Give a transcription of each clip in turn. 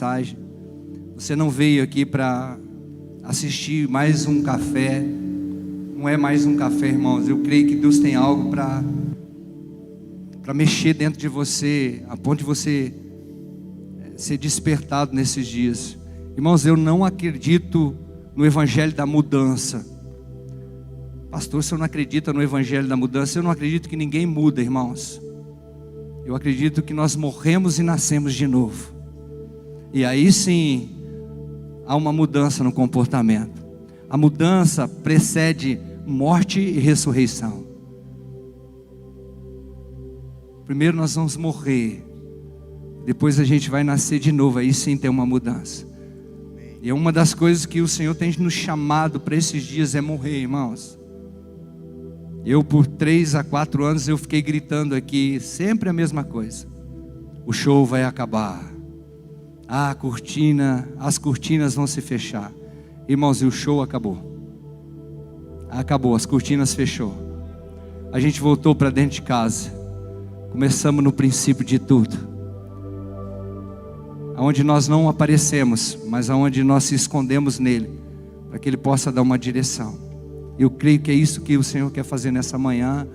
mensagem. Você não veio aqui para assistir mais um café. Não é mais um café, irmãos. Eu creio que Deus tem algo para mexer dentro de você, a ponto de você ser despertado nesses dias. Irmãos, eu não acredito no evangelho da mudança. Pastor, se eu não acredito no evangelho da mudança, eu não acredito que ninguém muda, irmãos. Eu acredito que nós morremos e nascemos de novo. E aí sim, há uma mudança no comportamento. A mudança precede morte e ressurreição. Primeiro nós vamos morrer, depois a gente vai nascer de novo, aí sim tem uma mudança. E é uma das coisas que o Senhor tem nos chamado para esses dias é morrer, irmãos. Eu por 3 a 4 anos eu fiquei gritando aqui, sempre a mesma coisa. O show vai acabar. As cortinas vão se fechar. Irmãos, e o show acabou. Acabou, as cortinas fechou. A gente voltou para dentro de casa. Começamos no princípio de tudo. Aonde nós não aparecemos, mas aonde nós se escondemos nele, para que ele possa dar uma direção. Eu creio que é isso que o Senhor quer fazer nessa manhã,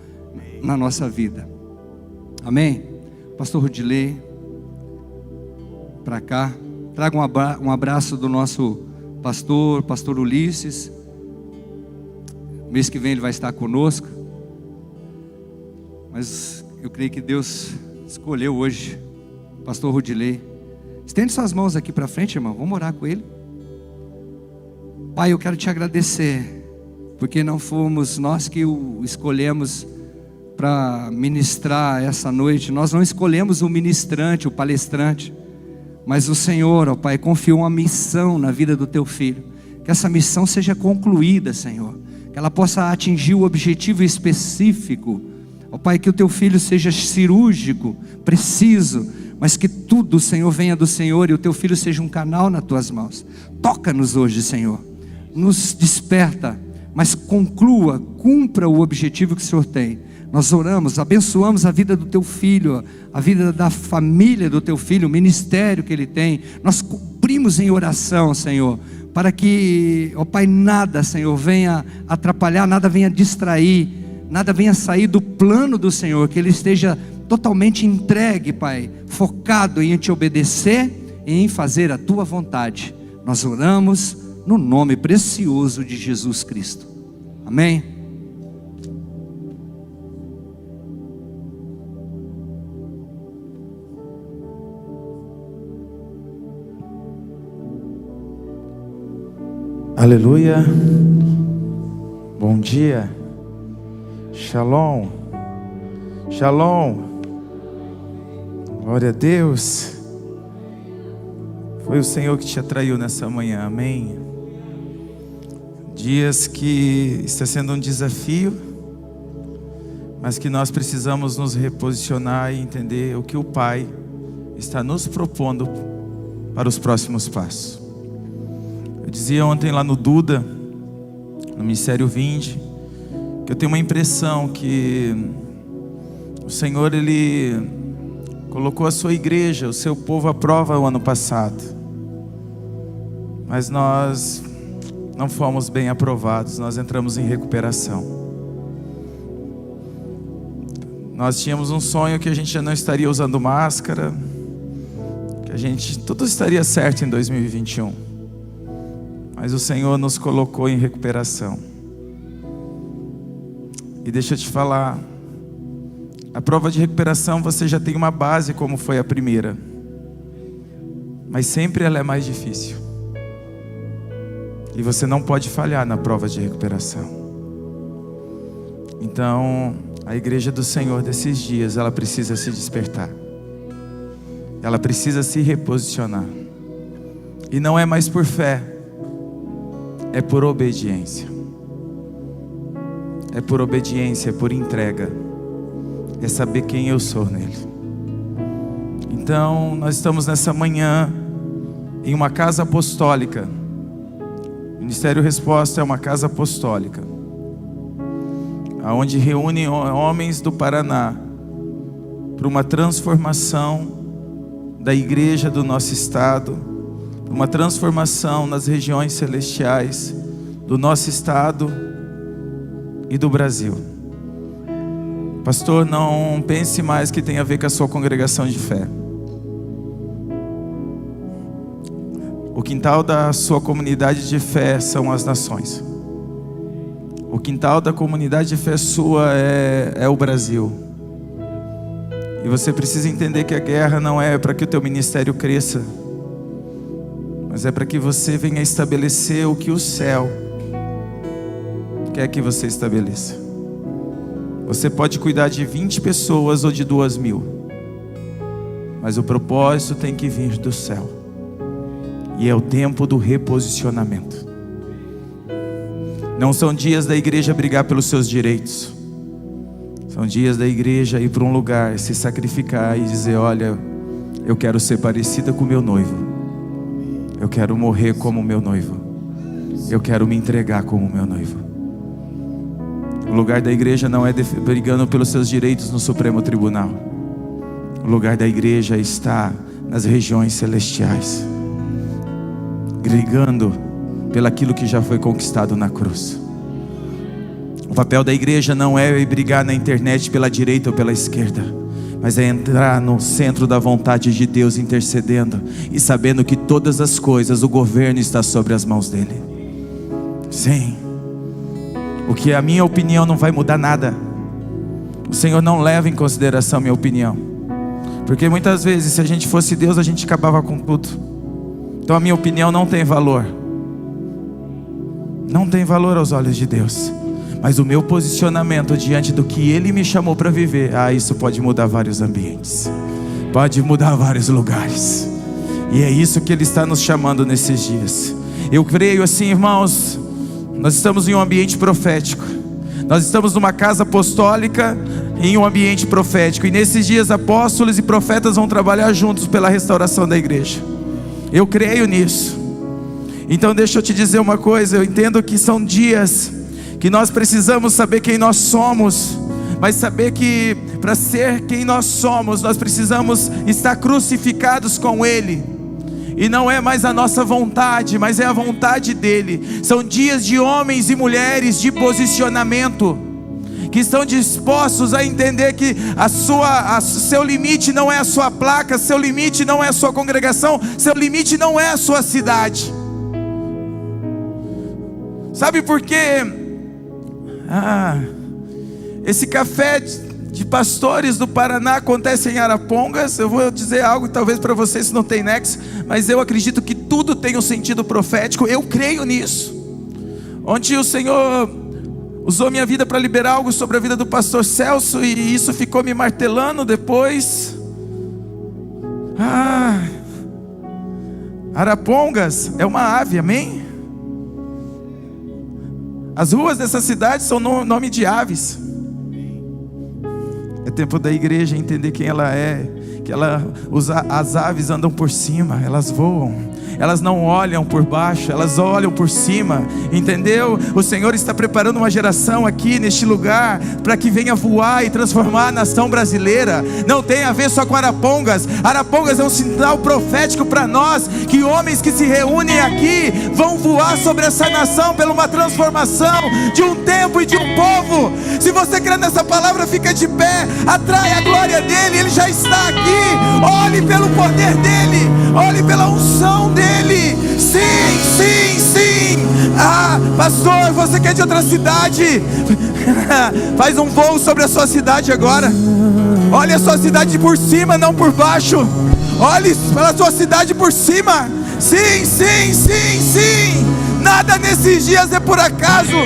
na nossa vida. Amém? Pastor Rudilei, para cá. Traga um abraço do nosso pastor Ulisses. Mês que vem ele vai estar conosco. Mas eu creio que Deus escolheu hoje pastor Rudilei. Estende suas mãos aqui para frente, irmão. Vamos orar com ele. Pai, eu quero te agradecer, porque não fomos nós que o escolhemos para ministrar essa noite. Nós não escolhemos o ministrante, o palestrante, mas o Senhor, ó Pai, confiou uma missão na vida do teu filho. Que essa missão seja concluída, Senhor. Que ela possa atingir o objetivo específico. Ó Pai, que o teu filho seja cirúrgico, preciso, mas que tudo, Senhor, venha do Senhor e o teu filho seja um canal nas tuas mãos. Toca-nos hoje, Senhor. Nos desperta, mas cumpra o objetivo que o Senhor tem. Nós oramos, abençoamos a vida do teu filho, a vida da família do teu filho, o ministério que ele tem. Nós cumprimos em oração, Senhor, para que, ó Pai, nada, Senhor, venha atrapalhar, nada venha distrair, nada venha sair do plano do Senhor, que ele esteja totalmente entregue, Pai, focado em te obedecer e em fazer a tua vontade. Nós oramos no nome precioso de Jesus Cristo. Amém? Aleluia. Bom dia. Shalom. Shalom. Glória a Deus. Foi o Senhor que te atraiu nessa manhã, amém? Dias que está sendo um desafio, mas que nós precisamos nos reposicionar e entender o que o Pai está nos propondo para os próximos passos. Eu dizia ontem lá no Duda, no Ministério Vinde, que eu tenho uma impressão que o Senhor, Ele colocou a sua igreja, o seu povo à prova o ano passado, mas nós não fomos bem aprovados, nós entramos em recuperação. Nós tínhamos um sonho que a gente já não estaria usando máscara, que tudo estaria certo em 2021, mas o Senhor nos colocou em recuperação. E deixa eu te falar, a prova de recuperação você já tem uma base como foi a primeira, mas sempre ela é mais difícil. E você não pode falhar na prova de recuperação. Então, a igreja do Senhor desses dias, ela precisa se despertar. Ela precisa se reposicionar. E não é mais por fé, é por obediência. É por obediência, é por entrega. É saber quem eu sou nele. Então, nós estamos nessa manhã em uma casa apostólica. O Ministério Resposta é uma casa apostólica, onde reúne homens do Paraná para uma transformação da igreja do nosso estado uma transformação nas regiões celestiais do nosso estado e do Brasil. Pastor, não pense mais que tem a ver com a sua congregação de fé. O quintal da sua comunidade de fé são as nações. O quintal da comunidade de fé sua é o Brasil. E você precisa entender que a guerra não é para que o teu ministério cresça, mas é para que você venha estabelecer o que o céu quer que você estabeleça. Você pode cuidar de 20 pessoas ou de 2.000, mas o propósito tem que vir do céu. E é o tempo do reposicionamento. Não são dias da igreja brigar pelos seus direitos. São dias da igreja ir para um lugar, se sacrificar e dizer: olha, eu quero ser parecida com o meu noivo. Eu quero morrer como o meu noivo. Eu quero me entregar como o meu noivo. O lugar da igreja não é brigando pelos seus direitos no Supremo Tribunal. O lugar da igreja está nas regiões celestiais, brigando pelaquilo que já foi conquistado na cruz. O papel da igreja não é brigar na internet pela direita ou pela esquerda, mas é entrar no centro da vontade de Deus, intercedendo e sabendo que todas as coisas, o governo está sobre as mãos dele. Sim. O que a minha opinião não vai mudar nada. O Senhor não leva em consideração a minha opinião, porque muitas vezes, se a gente fosse Deus, a gente acabava com tudo. Então a minha opinião não tem valor. Não tem valor aos olhos de Deus. Mas o meu posicionamento diante do que Ele me chamou para viver, isso pode mudar vários ambientes, pode mudar vários lugares. E é isso que Ele está nos chamando nesses dias. Eu creio assim, irmãos, nós estamos em um ambiente profético. Nós estamos numa casa apostólica, em um ambiente profético. E nesses dias apóstolos e profetas vão trabalhar juntos pela restauração da igreja. Eu creio nisso. Então deixa eu te dizer uma coisa. Eu entendo que são dias que nós precisamos saber quem nós somos, mas saber que para ser quem nós somos, nós precisamos estar crucificados com Ele. E não é mais a nossa vontade, mas é a vontade dEle. São dias de homens e mulheres de posicionamento, que estão dispostos a entender que seu limite não é a sua placa, seu limite não é a sua congregação, seu limite não é a sua cidade. Sabe por quê? Esse café de pastores do Paraná acontece em Arapongas. Eu vou dizer algo, talvez para vocês não tem nexo, mas eu acredito que tudo tem um sentido profético. Eu creio nisso. Onde o Senhor usou minha vida para liberar algo sobre a vida do pastor Celso, e isso ficou me martelando depois. Arapongas é uma ave, amém? As ruas dessa cidade são nome de aves. É tempo da igreja entender quem ela é, que as aves andam por cima, elas voam. Elas não olham por baixo, elas olham por cima, entendeu? O Senhor está preparando uma geração aqui neste lugar, para que venha voar e transformar a nação brasileira. Não tem a ver só com Arapongas. Arapongas é um sinal profético para nós, que homens que se reúnem aqui vão voar sobre essa nação, pela uma transformação de um tempo e de um povo. Se você crê nessa palavra, fica de pé, atrai a glória dEle, Ele já está aqui. Olhe pelo poder dEle, olhe pela unção dEle. Sim, sim, sim. Pastor, você que é de outra cidade, faz um voo sobre a sua cidade agora. Olhe a sua cidade por cima, não por baixo. Olhe pela sua cidade por cima. Sim, sim, sim, sim. Nada nesses dias é por acaso.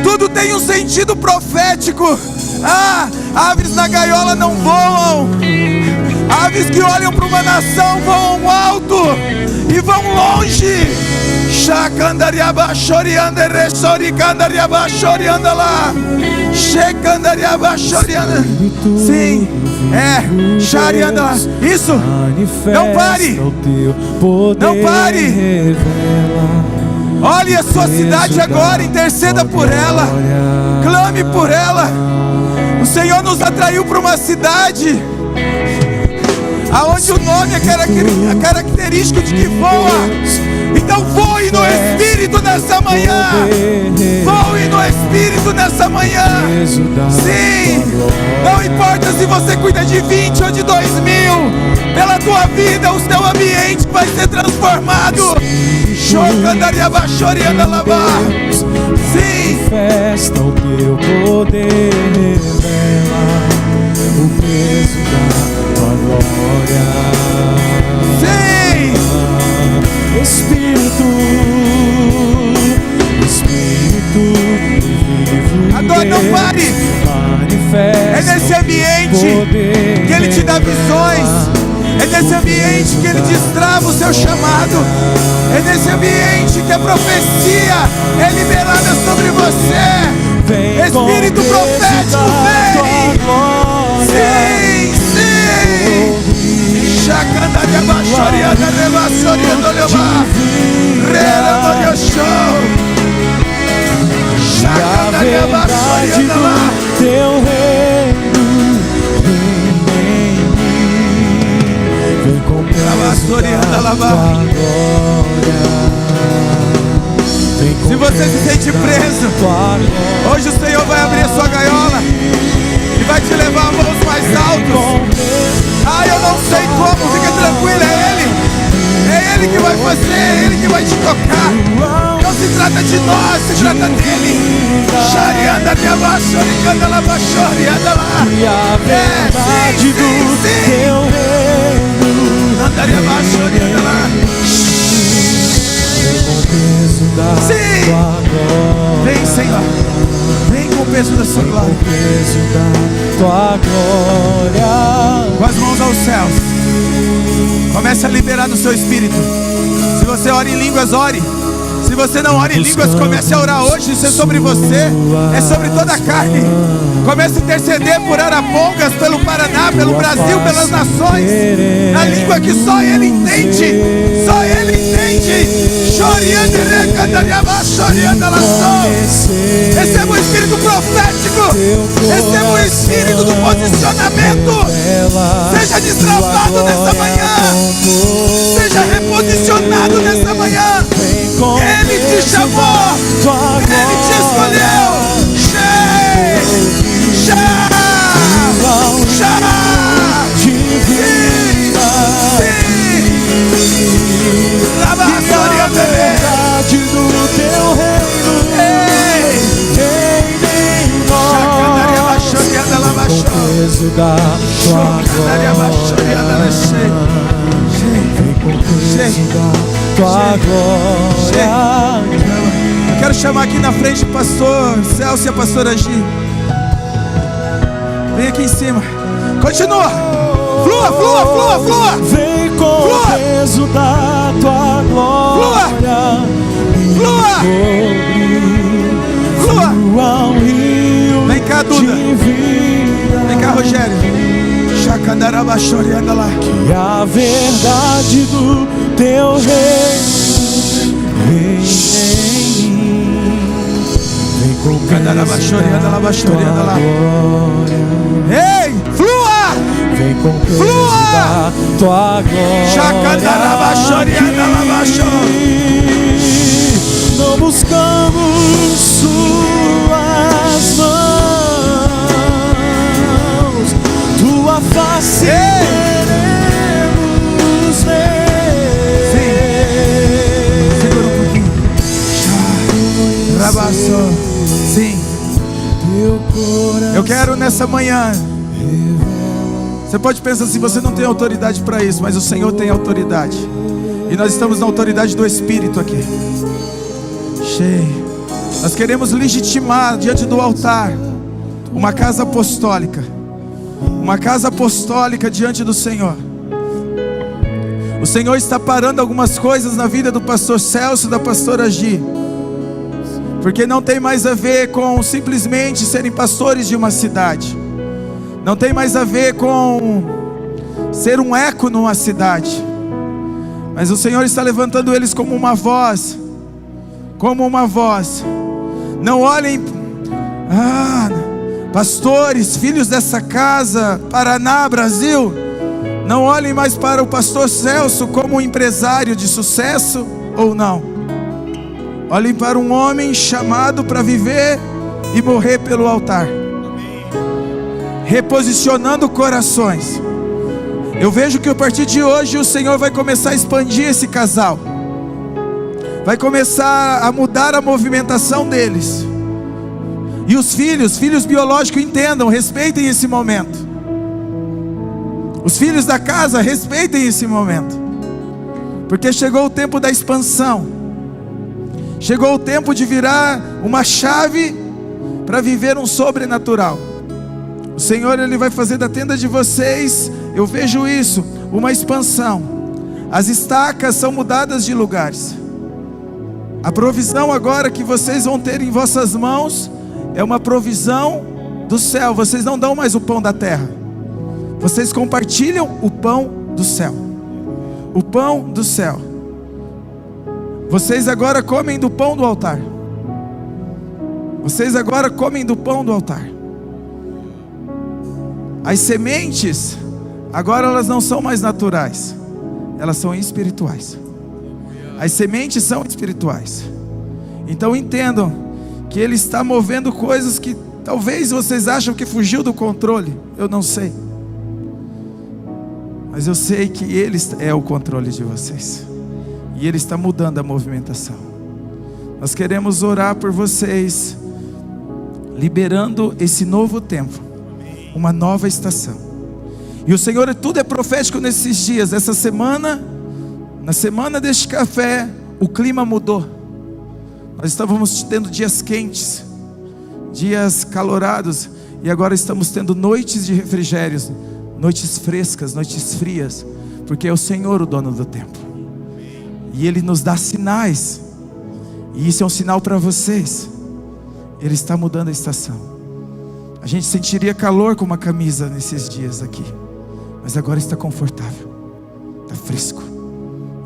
Tudo tem um sentido profético. Aves na gaiola não voam. Aves que olham para uma nação voam alto e vão longe. Sim, isso. Não pare. Não pare. Olhe a sua cidade agora, interceda por ela, clame por ela. O Senhor nos atraiu para uma cidade aonde o nome é característico de que voa. Então voe no Espírito nessa manhã. Voe no Espírito nessa manhã. Sim, não importa se você cuida de 20 ou de 2.000, pela tua vida o seu ambiente vai ser transformado. Sim, manifesta o teu poder, revela o peso da tua glória. sim, Espírito vivo, agora não pare. manifesta. É nesse ambiente que Ele te dá visões. É nesse ambiente que Ele destrava o seu chamado. É nesse ambiente que a profecia é liberada sobre você. Espírito profético, vem. Sim, sim. Chacanda de abaixaria da revaçoria do Leomar. Rera do Yoshou. Chacanda de abaixaria da lá. Teu reino vem com Se você se sente preso, hoje o Senhor vai abrir a sua gaiola e vai te levar a voos mais altos. Ah, eu não sei como, fica tranquilo, é Ele. É Ele que vai fazer, é Ele que vai te tocar. Não se trata de nós, se trata dEle. Xarianda de abaixo, oricanda lá abaixo, orianda lá. e a verdade do teu reino Andaria abaixo, orianda lá. vem com o peso da Sim. tua glória. Vem, Senhor, vem com o peso da sua Com glória. o peso da tua glória. Com as mãos aos céus, comece a liberar no seu espírito. Se você ora em línguas, ore. Se você não ora em línguas, comece a orar hoje. Isso é sobre você, é sobre toda a carne. Comece a interceder por Arapongas, pelo Paraná, pelo Brasil, pelas nações, na língua que só Ele entende. Só Ele entende. Receba o espírito profético. Receba o espírito do posicionamento. Seja destravado nessa manhã. Seja reposicionado nessa manhã. Ele te chamou. Ele te escolheu. Verdade do teu reino em nós, com o peso da tua glória, vem com o peso da tua glória. Eu quero chamar aqui na frente o pastor Celso e a pastora Gi. Vem aqui em cima. Continua. Flua, flua, flua, flua. Vem com o peso da tua glória. Flua. Flua. Flua um rio. Vem cá, Duda. de vida. Vem cá, Rogério. Chacandarabachorianda lá. Que a verdade do teu reino vem em mim. Vem com o peso da tua glória. Ei, flua. Vem com o peso da tua glória. Chacandarabachorianda lá baixo. Não buscamos suas mãos, tua face queremos ver. Segura um pouquinho. Rabaço. Sim. Eu quero nessa manhã. Você pode pensar assim, você não tem autoridade para isso, mas o Senhor tem autoridade. E nós estamos na autoridade do Espírito aqui. Nós queremos legitimar diante do altar uma casa apostólica. Uma casa apostólica diante do Senhor. O Senhor está parando algumas coisas na vida do pastor Celso e da pastora Gi. Porque não tem mais a ver com simplesmente serem pastores de uma cidade. Não tem mais a ver com ser um eco numa cidade. Mas o Senhor está levantando eles como uma voz. Como uma voz. Não olhem, pastores, filhos dessa casa, Paraná, Brasil. Não olhem mais para o pastor Celso como um empresário de sucesso. ou não. Olhem para um homem chamado para viver e morrer pelo altar, reposicionando corações. Eu vejo que a partir de hoje o Senhor vai começar a expandir esse casal, vai começar a mudar a movimentação deles. E os filhos biológicos entendam, respeitem esse momento. Os filhos da casa respeitem esse momento, porque chegou o tempo da expansão. Chegou o tempo de virar uma chave para viver um sobrenatural. O Senhor, Ele vai fazer da tenda de vocês, eu vejo isso, uma expansão. As estacas são mudadas de lugares. A provisão agora que vocês vão ter em vossas mãos é uma provisão do céu. Vocês não dão mais o pão da terra, vocês compartilham o pão do céu. O pão do céu. Vocês agora comem do pão do altar. Vocês agora comem do pão do altar. As sementes, agora elas não são mais naturais, elas são espirituais. As sementes são espirituais. Então entendam que Ele está movendo coisas que talvez vocês acham que fugiu do controle. Eu não sei, mas eu sei que Ele é o controle de vocês, e Ele está mudando a movimentação. Nós queremos orar por vocês, liberando esse novo tempo, uma nova estação. E o Senhor, tudo é profético nesses dias. Essa semana, na semana deste café, o clima mudou. Nós estávamos tendo dias quentes, dias calorados, e agora estamos tendo noites de refrigérios, noites frescas, noites frias, porque é o Senhor o dono do tempo, e Ele nos dá sinais, e isso é um sinal para vocês. Ele está mudando a estação. A gente sentiria calor com uma camisa nesses dias aqui, mas agora está confortável, está fresco,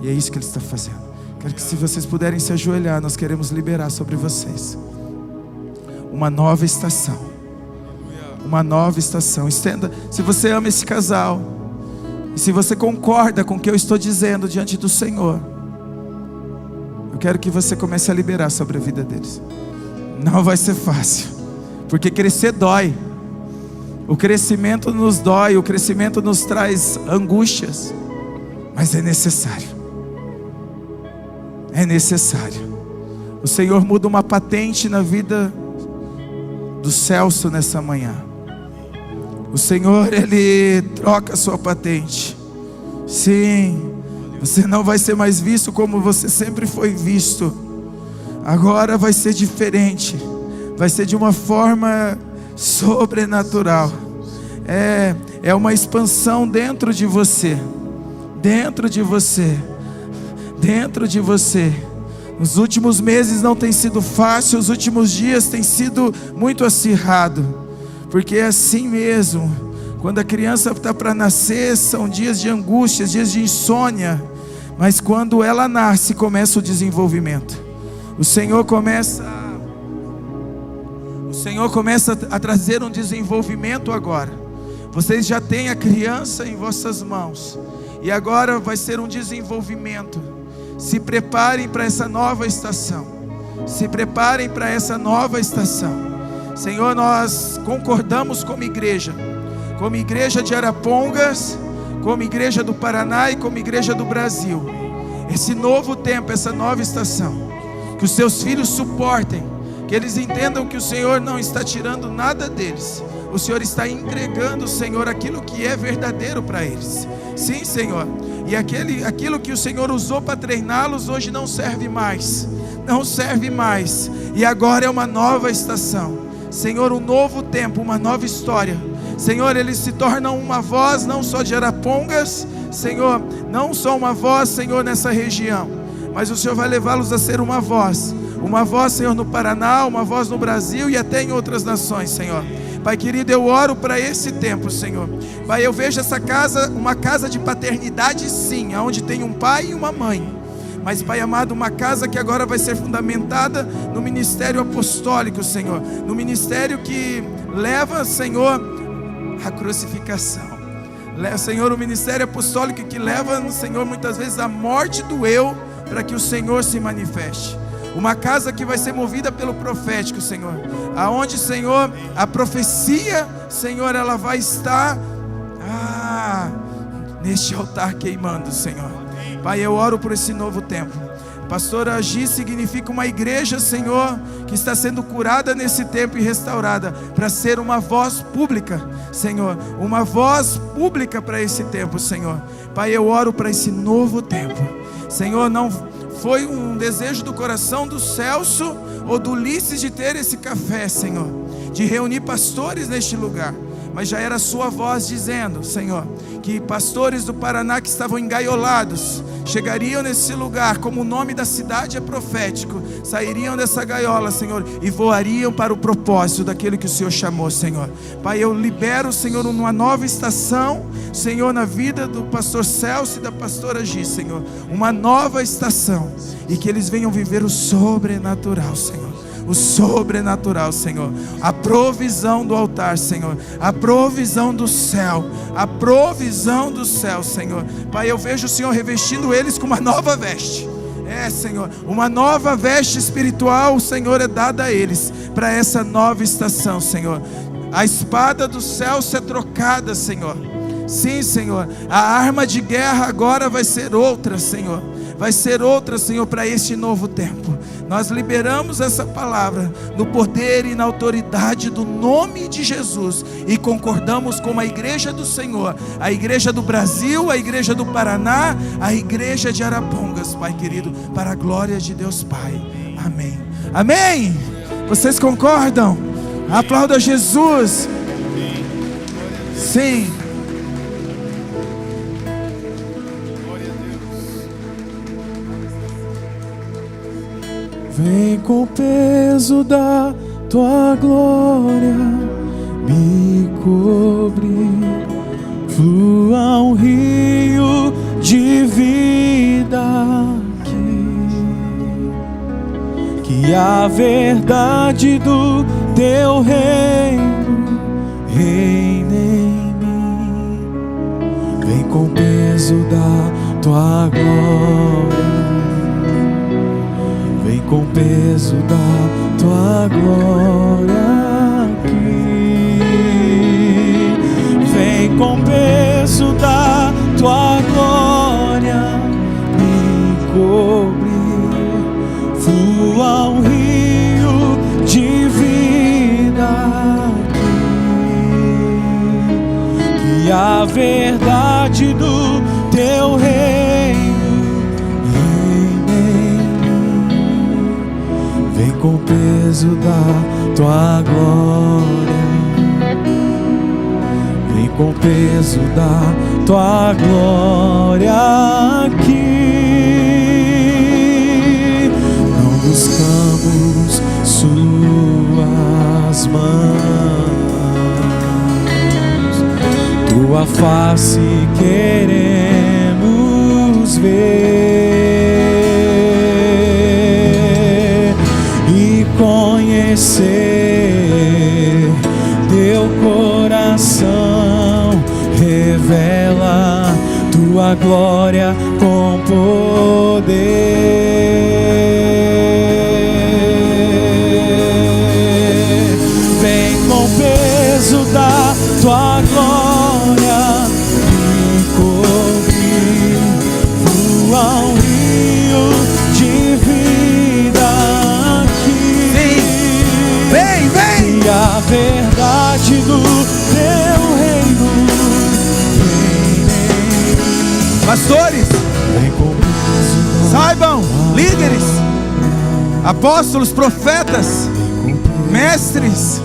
e é isso que Ele está fazendo. Quero que, se vocês puderem se ajoelhar, nós queremos liberar sobre vocês uma nova estação. Uma nova estação. Estenda, se você ama esse casal, e se você concorda com o que eu estou dizendo diante do Senhor, eu quero que você comece a liberar sobre a vida deles. Não vai ser fácil, porque crescer dói. O crescimento nos dói, o crescimento nos traz angústias, mas é necessário. É necessário. O Senhor muda uma patente na vida do Celso nessa manhã. O Senhor, Ele troca a sua patente. Sim, você não vai ser mais visto como você sempre foi visto. Agora vai ser diferente. Vai ser de uma forma sobrenatural. É uma expansão dentro de você. Dentro de você. Dentro de você. Os últimos meses não tem sido fácil, os últimos dias tem sido muito acirrado, porque é assim mesmo. Quando a criança está para nascer, são dias de angústia, dias de insônia, mas quando ela nasce, começa o desenvolvimento. O Senhor começa a trazer um desenvolvimento agora. Vocês já têm a criança em vossas mãos, e agora vai ser um desenvolvimento. Se preparem para essa nova estação. Se preparem para essa nova estação. Senhor, nós concordamos como igreja de Arapongas, como igreja do Paraná e como igreja do Brasil. Esse novo tempo, essa nova estação, que os seus filhos suportem, que eles entendam que o Senhor não está tirando nada deles. O Senhor está entregando, Senhor, aquilo que é verdadeiro para eles. Sim, Senhor. E aquilo que o Senhor usou para treiná-los, hoje não serve mais. Não serve mais. E agora é uma nova estação. Senhor, um novo tempo, uma nova história. Senhor, eles se tornam uma voz, não só de Arapongas, Senhor, não só uma voz, Senhor, nessa região, mas o Senhor vai levá-los a ser uma voz, Senhor, no Paraná, uma voz no Brasil e até em outras nações, Senhor. Pai querido, eu oro para esse tempo, Senhor. Pai, eu vejo essa casa, uma casa de paternidade, sim, onde tem um pai e uma mãe. Mas, Pai amado, uma casa que agora vai ser fundamentada no ministério apostólico, Senhor. No ministério que leva, Senhor, a crucificação. Senhor, o ministério apostólico que leva, Senhor, muitas vezes a morte do eu para que o Senhor se manifeste. Uma casa que vai ser movida pelo profético, Senhor. Aonde, Senhor, a profecia, Senhor, ela vai estar neste altar queimando, Senhor. Pai, eu oro por esse novo tempo. Pastor Agi significa uma igreja, Senhor, que está sendo curada nesse tempo e restaurada, para ser uma voz pública, Senhor, uma voz pública para esse tempo, Senhor. Pai, eu oro para esse novo tempo, Senhor. Não foi um desejo do coração do Celso ou do Ulisses de ter esse café, Senhor, de reunir pastores neste lugar, mas já era a sua voz dizendo, Senhor, que pastores do Paraná que estavam engaiolados chegariam nesse lugar, como o nome da cidade é profético, sairiam dessa gaiola, Senhor, e voariam para o propósito daquele que o Senhor chamou, Senhor. Pai, eu libero, Senhor, uma nova estação, Senhor, na vida do pastor Celso e da pastora Gi, Senhor, uma nova estação, e que eles venham viver o sobrenatural, Senhor. O sobrenatural, Senhor. A provisão do altar, Senhor. A provisão do céu. A provisão do céu, Senhor. Pai, eu vejo o Senhor revestindo eles com uma nova veste. Senhor, uma nova veste espiritual, Senhor, é dada a eles para essa nova estação, Senhor. A espada do céu ser trocada, Senhor. Sim, Senhor. A arma de guerra agora vai ser outra, Senhor. Vai ser outra, Senhor, para este novo tempo. Nós liberamos essa palavra no poder e na autoridade do nome de Jesus, e concordamos com a igreja do Senhor, a igreja do Brasil, a igreja do Paraná, a igreja de Arapongas, Pai querido, para a glória de Deus Pai. Amém. Amém. Vocês concordam? Aplauda Jesus. Sim. Vem com o peso da tua glória me cobrir, flua um rio de vida aqui, que a verdade do teu reino reine em mim. Vem com o peso da tua glória, vem com o peso da tua glória aqui. Vem com o peso da tua glória me cobrir, flua um rio de vida aqui, que a verdade do teu reino com o peso da tua glória, vem com o peso da tua glória aqui. Não buscamos suas mãos, tua face queremos ver, conhecer teu coração, revela tua glória com poder. Vem com o peso da tua glória me cobrir, flua um rio de vida. E a verdade do teu reino reine. Pastores, saibam, líderes, apóstolos, profetas, mestres,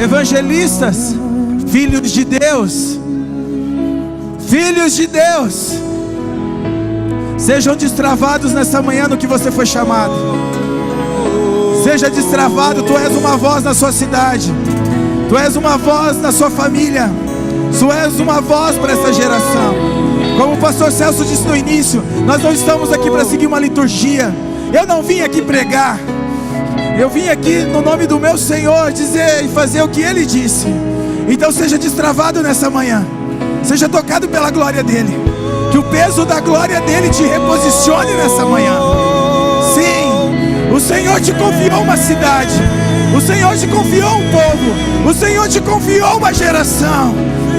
evangelistas, filhos de Deus, sejam destravados nessa manhã no que você foi chamado. Seja destravado. Tu és uma voz na sua cidade, tu és uma voz na sua família, tu és uma voz para essa geração. Como o pastor Celso disse no início, nós não estamos aqui para seguir uma liturgia. Eu não vim aqui pregar, eu vim aqui no nome do meu Senhor dizer e fazer o que Ele disse. Então seja destravado nessa manhã, seja tocado pela glória dEle. Que o peso da glória dele te reposicione nessa manhã. Sim, o Senhor te confiou uma cidade, o Senhor te confiou um povo, o Senhor te confiou uma geração.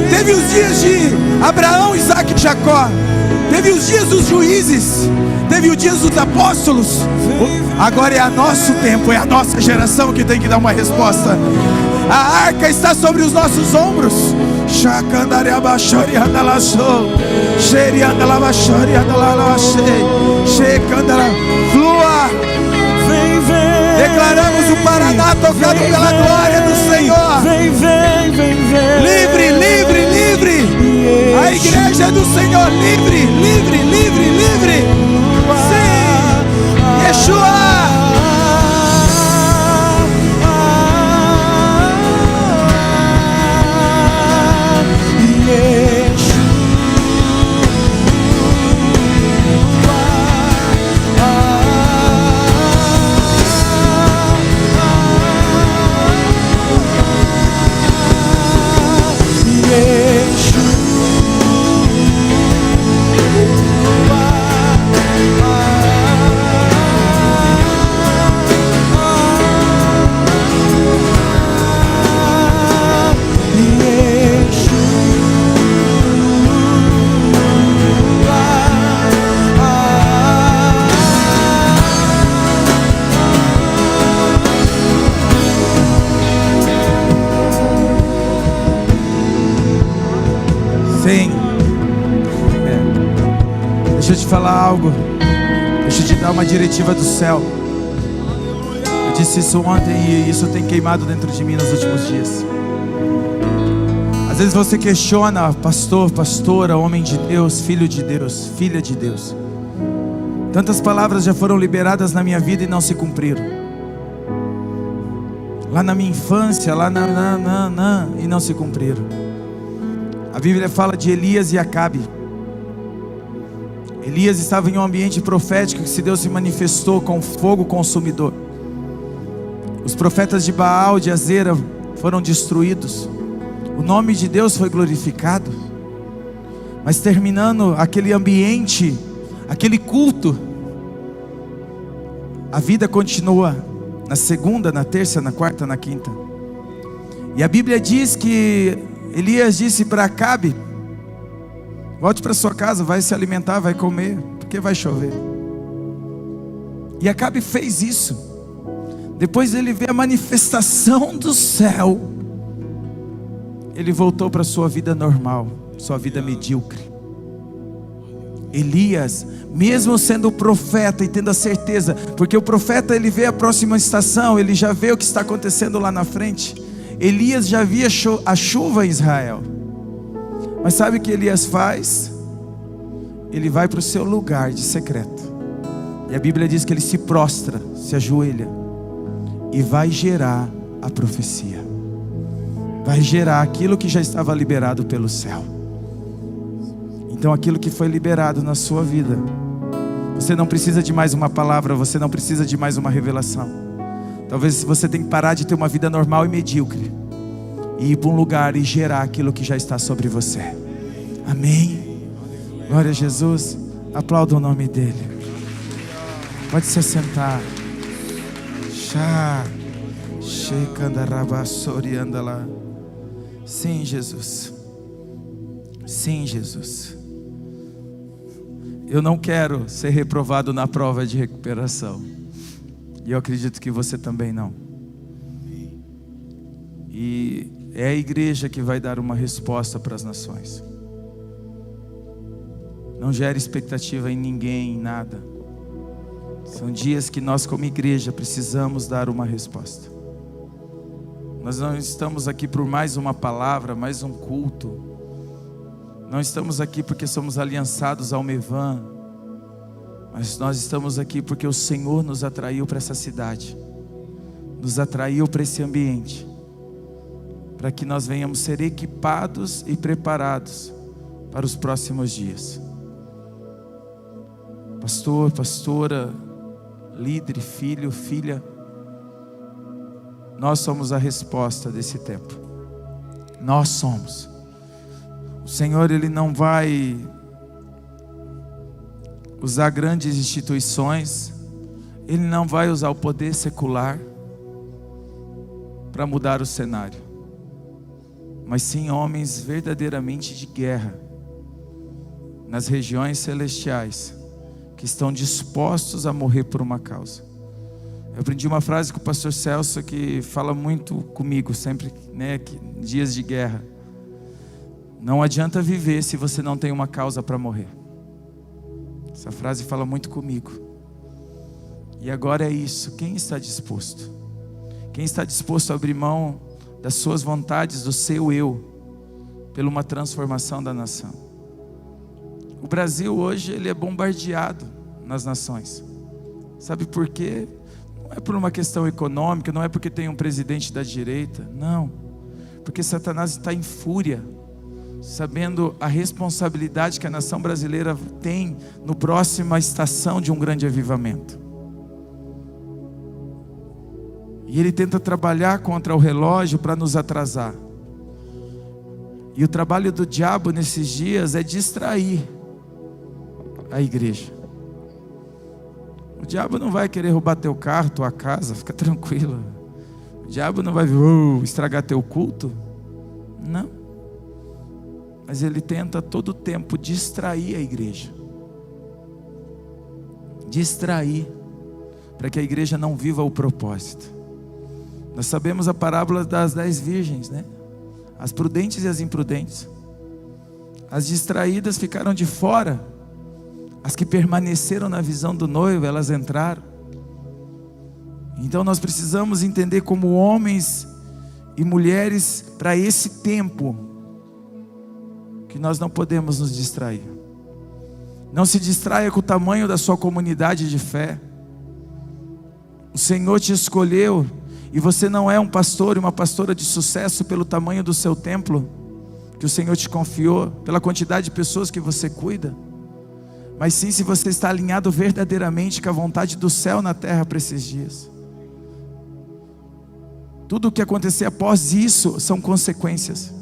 Teve os dias de Abraão, Isaac e Jacó, teve os dias dos juízes, teve os dias dos apóstolos. Agora é nosso tempo, é a nossa geração que tem que dar uma resposta. A arca está sobre os nossos ombros. Flua. Declaramos o Paraná tocado pela glória do Senhor. Livre, livre, livre. A igreja é do Senhor, livre, livre, livre, livre. Sim, Yeshua. Deixa eu te falar algo. Deixa eu te dar uma diretiva do céu. Eu disse isso ontem e isso tem queimado dentro de mim nos últimos dias. Às vezes você questiona, pastor, pastora, homem de Deus, filho de Deus, filha de Deus. Tantas palavras já foram liberadas na minha vida e não se cumpriram. Lá na minha infância, e não se cumpriram. A Bíblia fala de Elias e Acabe. Elias estava em um ambiente profético que Deus se manifestou com fogo consumidor. Os profetas de Baal, de Azera foram destruídos. O nome de Deus foi glorificado. Mas terminando aquele ambiente, aquele culto, a vida continua na segunda, na terça, na quarta, na quinta. E a Bíblia diz que Elias disse para Acabe: volte para sua casa, vai se alimentar, vai comer, porque vai chover. E Acabe fez isso. Depois ele vê a manifestação do céu. Ele voltou para sua vida normal, sua vida medíocre. Elias, mesmo sendo profeta e tendo a certeza, porque o profeta ele vê a próxima estação, ele já vê o que está acontecendo lá na frente. Elias já via a chuva em Israel. Mas sabe o que Elias faz? Ele vai para o seu lugar de secreto. E a Bíblia diz que ele se prostra, se ajoelha e vai gerar a profecia. Vai gerar aquilo que já estava liberado pelo céu. Então aquilo que foi liberado na sua vida, você não precisa de mais uma palavra, você não precisa de mais uma revelação. Talvez você tenha que parar de ter uma vida normal e medíocre e ir para um lugar e gerar aquilo que já está sobre você. Amém? Glória a Jesus. Aplauda o nome dele. Pode se assentar. Sim, Jesus. Sim, Jesus. Eu não quero ser reprovado na prova de recuperação. E eu acredito que você também não. E é a igreja que vai dar uma resposta para as nações. Não gere expectativa em ninguém, em nada. São dias que nós como igreja precisamos dar uma resposta. Nós não estamos aqui por mais uma palavra, mais um culto. Não estamos aqui porque somos aliançados ao Mevan. Mas nós estamos aqui porque o Senhor nos atraiu para essa cidade. Nos atraiu para esse ambiente. Para que nós venhamos ser equipados e preparados para os próximos dias. Pastor, pastora, líder, filho, filha, nós somos a resposta desse tempo. Nós somos. O Senhor, Ele não vai usar grandes instituições, Ele não vai usar o poder secular para mudar o cenário, mas sim homens verdadeiramente de guerra, nas regiões celestiais, que estão dispostos a morrer por uma causa. Eu aprendi uma frase com o pastor Celso que fala muito comigo sempre, né, que dias de guerra: não adianta viver se você não tem uma causa para morrer. Essa frase fala muito comigo. E agora é isso, quem está disposto? Quem está disposto a abrir mão das suas vontades, do seu eu, pela uma transformação da nação? O Brasil hoje, ele é bombardeado nas nações. Sabe por quê? Não é por uma questão econômica, não é porque tem um presidente da direita, não. Porque Satanás está em fúria, sabendo a responsabilidade que a nação brasileira tem no próxima estação de um grande avivamento. E ele tenta trabalhar contra o relógio para nos atrasar. E o trabalho do diabo nesses dias é distrair a igreja. O diabo não vai querer roubar teu carro, tua casa, fica tranquilo. O diabo não vai estragar teu culto. Não. Mas ele tenta todo o tempo distrair a igreja. Distrair, para que a igreja não viva o propósito. Nós sabemos a parábola das 10 virgens, né? As prudentes e as imprudentes. As distraídas ficaram de fora. As que permaneceram na visão do noivo, elas entraram. Então nós precisamos entender como homens e mulheres para esse tempo, que nós não podemos nos distrair. Não se distraia com o tamanho da sua comunidade de fé. O Senhor te escolheu, e você não é um pastor e uma pastora de sucesso pelo tamanho do seu templo, que o Senhor te confiou, pela quantidade de pessoas que você cuida, mas sim se você está alinhado verdadeiramente com a vontade do céu na terra para esses dias. Tudo o que acontecer após isso são consequências.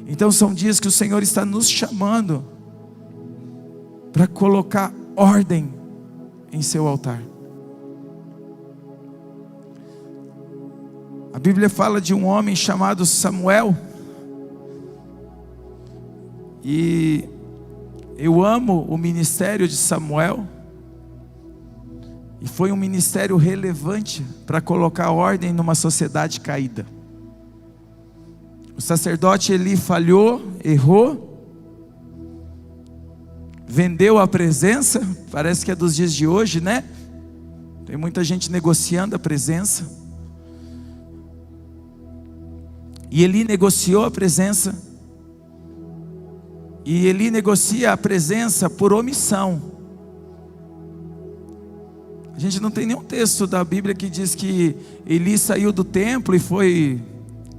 Então são dias que o Senhor está nos chamando para colocar ordem em seu altar. A Bíblia fala de um homem chamado Samuel. E eu amo o ministério de Samuel. E foi um ministério relevante para colocar ordem numa sociedade caída. O sacerdote Eli falhou, errou, vendeu a presença. Parece que é dos dias de hoje, né? Tem muita gente negociando a presença. E Eli negociou a presença. E Eli negocia a presença por omissão. A gente não tem nenhum texto da Bíblia que diz que Eli saiu do templo e foi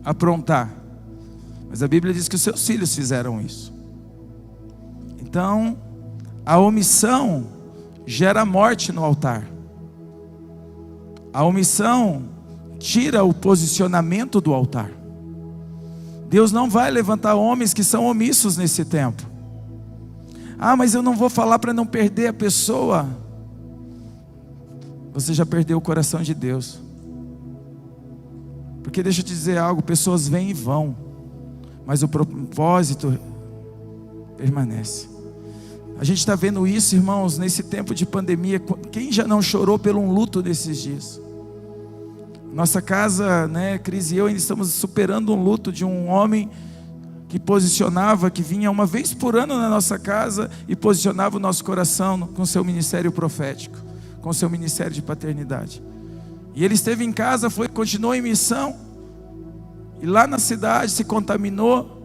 aprontar. Mas a Bíblia diz que os seus filhos fizeram isso. Então, a omissão gera morte no altar. A omissão tira o posicionamento do altar. Deus não vai levantar homens que são omissos nesse tempo. Ah, mas eu não vou falar para não perder a pessoa. Você já perdeu o coração de Deus. Porque deixa eu te dizer algo, pessoas vêm e vão, mas o propósito permanece. A gente está vendo isso, irmãos, nesse tempo de pandemia. Quem já não chorou pelo um luto desses dias? Nossa casa, né, Cris e eu ainda estamos superando um luto de um homem que posicionava, que vinha uma vez por ano na nossa casa e posicionava o nosso coração com seu ministério profético, com seu ministério de paternidade. E ele esteve em casa, continuou em missão, e lá na cidade se contaminou,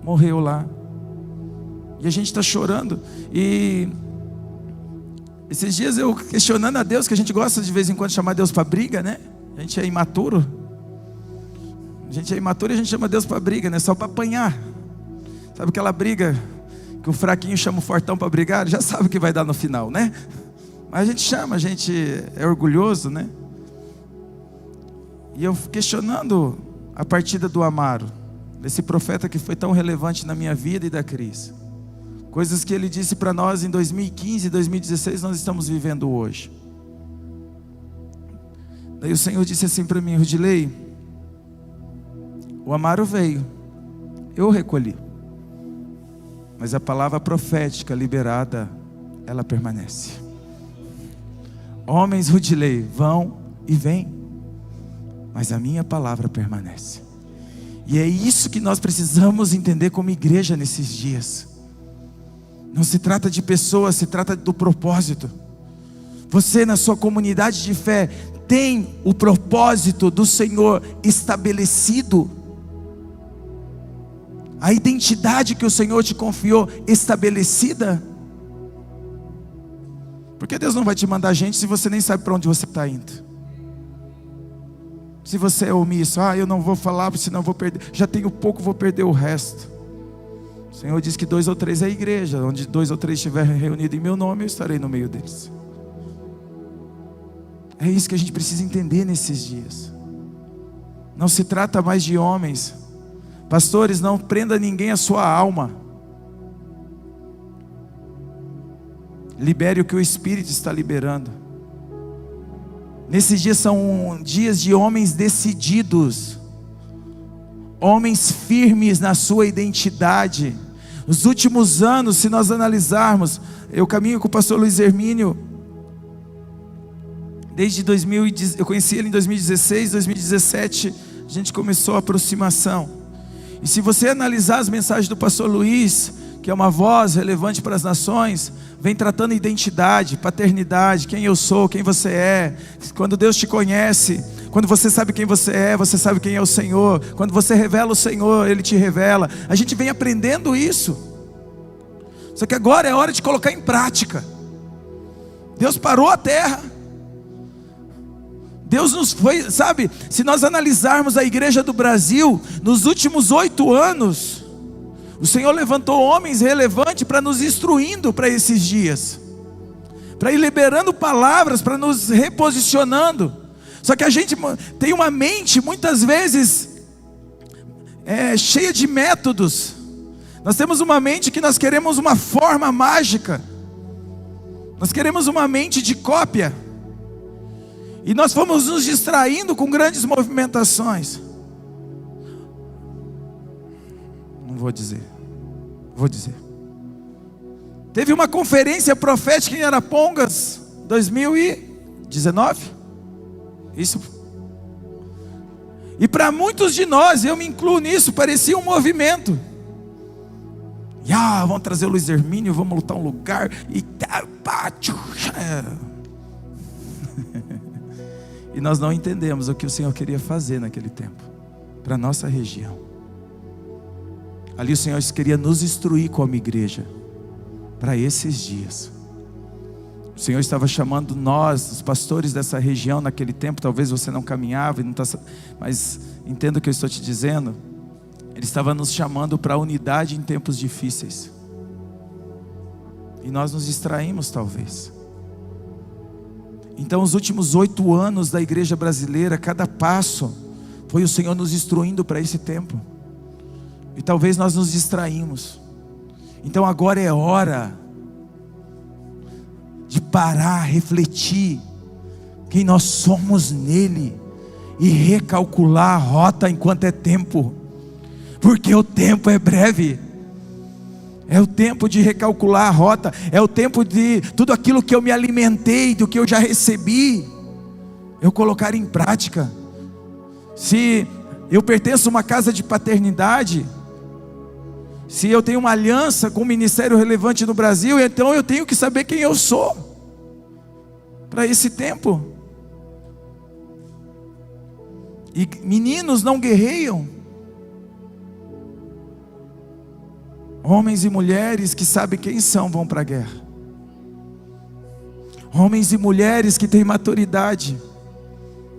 morreu lá. E a gente está chorando. E esses dias eu questionando a Deus, que a gente gosta de vez em quando de chamar Deus para briga, né? A gente é imaturo. A gente é imaturo e a gente chama Deus para briga, né? Só para apanhar. Sabe aquela briga que o fraquinho chama o fortão para brigar? Já sabe o que vai dar no final, né? Mas a gente chama, a gente é orgulhoso, né? E eu questionando a partida do Amaro, desse profeta que foi tão relevante na minha vida e da Cris. Coisas que Ele disse para nós em 2015, 2016, nós estamos vivendo hoje. Daí o Senhor disse assim para mim: Rudilei, o Amaro veio, eu recolhi, mas a palavra profética liberada, ela permanece. Homens, Rudilei, vão e vêm, mas a minha palavra permanece. E é isso que nós precisamos entender como igreja nesses dias. Não se trata de pessoas, se trata do propósito. Você na sua comunidade de fé tem o propósito do Senhor estabelecido. A identidade que o Senhor te confiou estabelecida. Porque Deus não vai te mandar gente se você nem sabe para onde você está indo. Se você é omisso, eu não vou falar, senão vou perder. Já tenho pouco, vou perder o resto. O Senhor diz que 2 ou 3 é a igreja. Onde 2 ou 3 estiverem reunidos em meu nome, eu estarei no meio deles. É isso que a gente precisa entender nesses dias. Não se trata mais de homens. Pastores, não prenda ninguém a sua alma. Libere o que o Espírito está liberando. Nesses dias são dias de homens decididos, homens firmes na sua identidade. Os últimos anos, se nós analisarmos, eu caminho com o pastor Luiz Hermínio desde 2010, eu conheci ele em 2016, 2017, a gente começou a aproximação. E se você analisar as mensagens do pastor Luiz, que é uma voz relevante para as nações, vem tratando identidade, paternidade, quem eu sou, quem você é. Quando Deus te conhece, quando você sabe quem você é, você sabe quem é o Senhor. Quando você revela o Senhor, Ele te revela. A gente vem aprendendo isso. Só que agora é hora de colocar em prática. Deus parou a terra. Deus nos foi, sabe, se nós analisarmos a igreja do Brasil, nos últimos 8 anos, o Senhor levantou homens relevantes para nos instruindo para esses dias, para ir liberando palavras, para nos reposicionando. Só que a gente tem uma mente muitas vezes cheia de métodos. Nós temos uma mente que nós queremos uma forma mágica, nós queremos uma mente de cópia, e nós fomos nos distraindo com grandes movimentações. Não vou dizer. Vou dizer. Teve uma conferência profética em Arapongas 2019. Isso. E para muitos de nós, eu me incluo nisso, parecia um movimento. Vamos trazer o Luiz Hermínio, vamos lutar um lugar e e nós não entendemos o que o Senhor queria fazer naquele tempo para a nossa região. Ali o Senhor queria nos instruir como igreja para esses dias. O Senhor estava chamando nós, os pastores dessa região naquele tempo. Talvez você não caminhava, mas entenda o que eu estou te dizendo. Ele estava nos chamando para a unidade em tempos difíceis. E nós nos distraímos talvez. Então os últimos 8 anos da igreja brasileira, cada passo foi o Senhor nos instruindo para esse tempo. E talvez nós nos distraímos. Então agora é hora de parar, refletir quem nós somos nele e recalcular a rota enquanto é tempo, porque o tempo é breve. É o tempo de recalcular a rota, é o tempo de tudo aquilo que eu me alimentei, do que eu já recebi, eu colocar em prática. Se eu pertenço a uma casa de paternidade, se eu tenho uma aliança com um ministério relevante no Brasil, então eu tenho que saber quem eu sou para esse tempo. E meninos não guerreiam. Homens e mulheres que sabem quem são vão para a guerra. Homens e mulheres que têm maturidade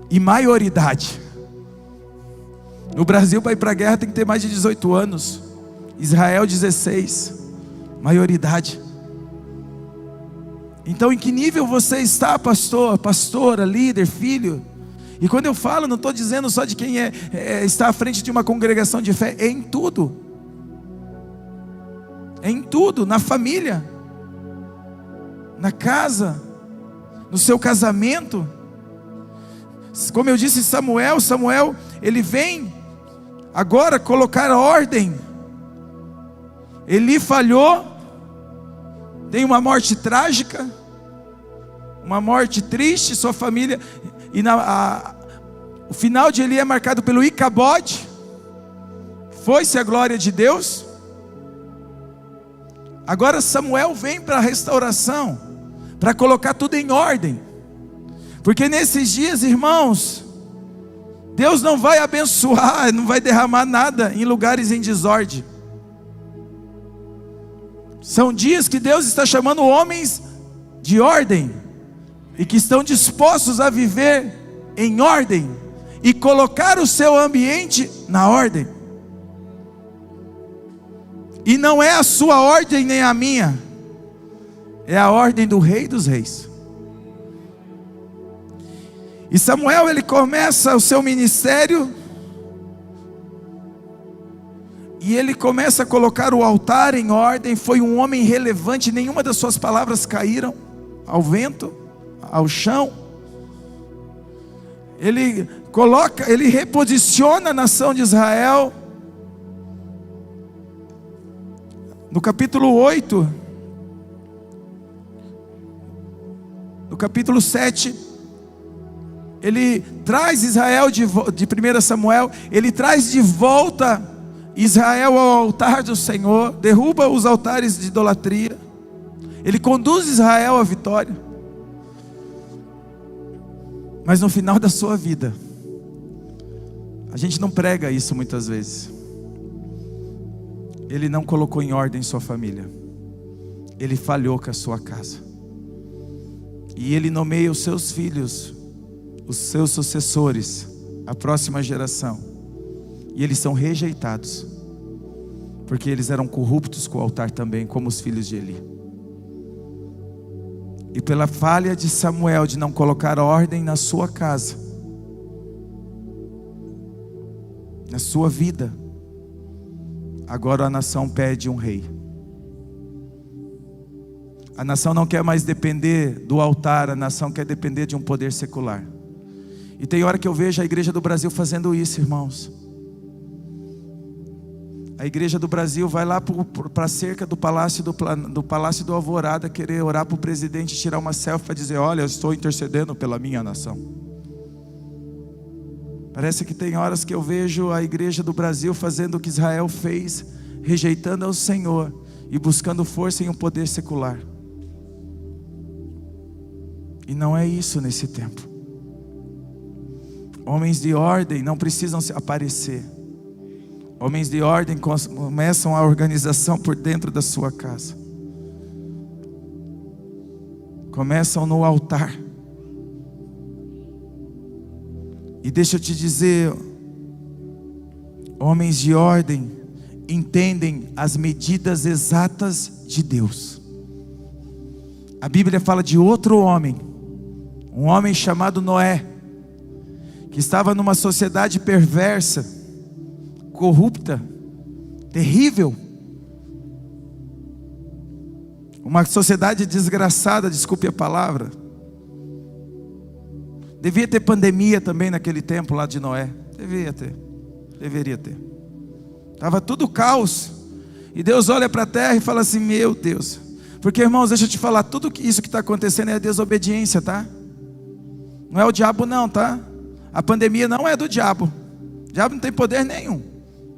e maioridade. No Brasil, para ir para a guerra tem que ter mais de 18 anos. Israel 16, maioridade. Então em que nível você está, pastor, pastora, líder, filho? E quando eu falo, não estou dizendo só de quem está à frente de uma congregação de fé, é em tudo. É em tudo, na família, na casa, no seu casamento. Como eu disse, Samuel, ele vem agora colocar ordem. Eli falhou, tem uma morte trágica, uma morte triste, sua família, e o final de Eli é marcado pelo Icabode. Foi-se a glória de Deus. Agora Samuel vem para a restauração, para colocar tudo em ordem, porque nesses dias, irmãos, Deus não vai abençoar, não vai derramar nada em lugares em desordem. São dias que Deus está chamando homens de ordem, e que estão dispostos a viver em ordem, e colocar o seu ambiente na ordem. E não é a sua ordem nem a minha, é a ordem do Rei dos Reis. E Samuel, ele começa o seu ministério, e ele começa a colocar o altar em ordem. Foi um homem relevante, nenhuma das suas palavras caíram ao vento, ao chão. Ele reposiciona a nação de Israel. No capítulo 8, no capítulo 7, ele traz Israel de 1 Samuel, ele traz de volta Israel ao altar do Senhor, derruba os altares de idolatria, ele conduz Israel à vitória. Mas no final da sua vida, a gente não prega isso muitas vezes, ele não colocou em ordem sua família, ele falhou com a sua casa, e ele nomeia os seus filhos, os seus sucessores, a próxima geração, e eles são rejeitados, porque eles eram corruptos com o altar também, como os filhos de Eli. E pela falha de Samuel de não colocar ordem na sua casa, na sua vida, agora a nação pede um rei. A nação não quer mais depender do altar, a nação quer depender de um poder secular. E tem hora que eu vejo a igreja do Brasil fazendo isso, irmãos. A igreja do Brasil vai lá para a cerca do Palácio do Alvorada querer orar para o presidente, tirar uma selfie para dizer: olha, eu estou intercedendo pela minha nação. Parece que tem horas que eu vejo a igreja do Brasil fazendo o que Israel fez, rejeitando ao Senhor e buscando força em um poder secular. E não é isso nesse tempo. Homens de ordem não precisam se aparecer. Homens de ordem começam a organização por dentro da sua casa. Começam no altar. E deixa eu te dizer, homens de ordem entendem as medidas exatas de Deus. A Bíblia fala de outro homem, um homem chamado Noé, que estava numa sociedade perversa, corrupta, terrível, uma sociedade desgraçada, desculpe a palavra. Devia ter pandemia também naquele tempo lá de Noé, deveria ter. Estava tudo caos, e Deus olha para a terra e fala assim: meu Deus, porque irmãos, deixa eu te falar, tudo isso que está acontecendo é a desobediência, tá? Não é o diabo não, tá? A pandemia não é do diabo, o diabo não tem poder nenhum.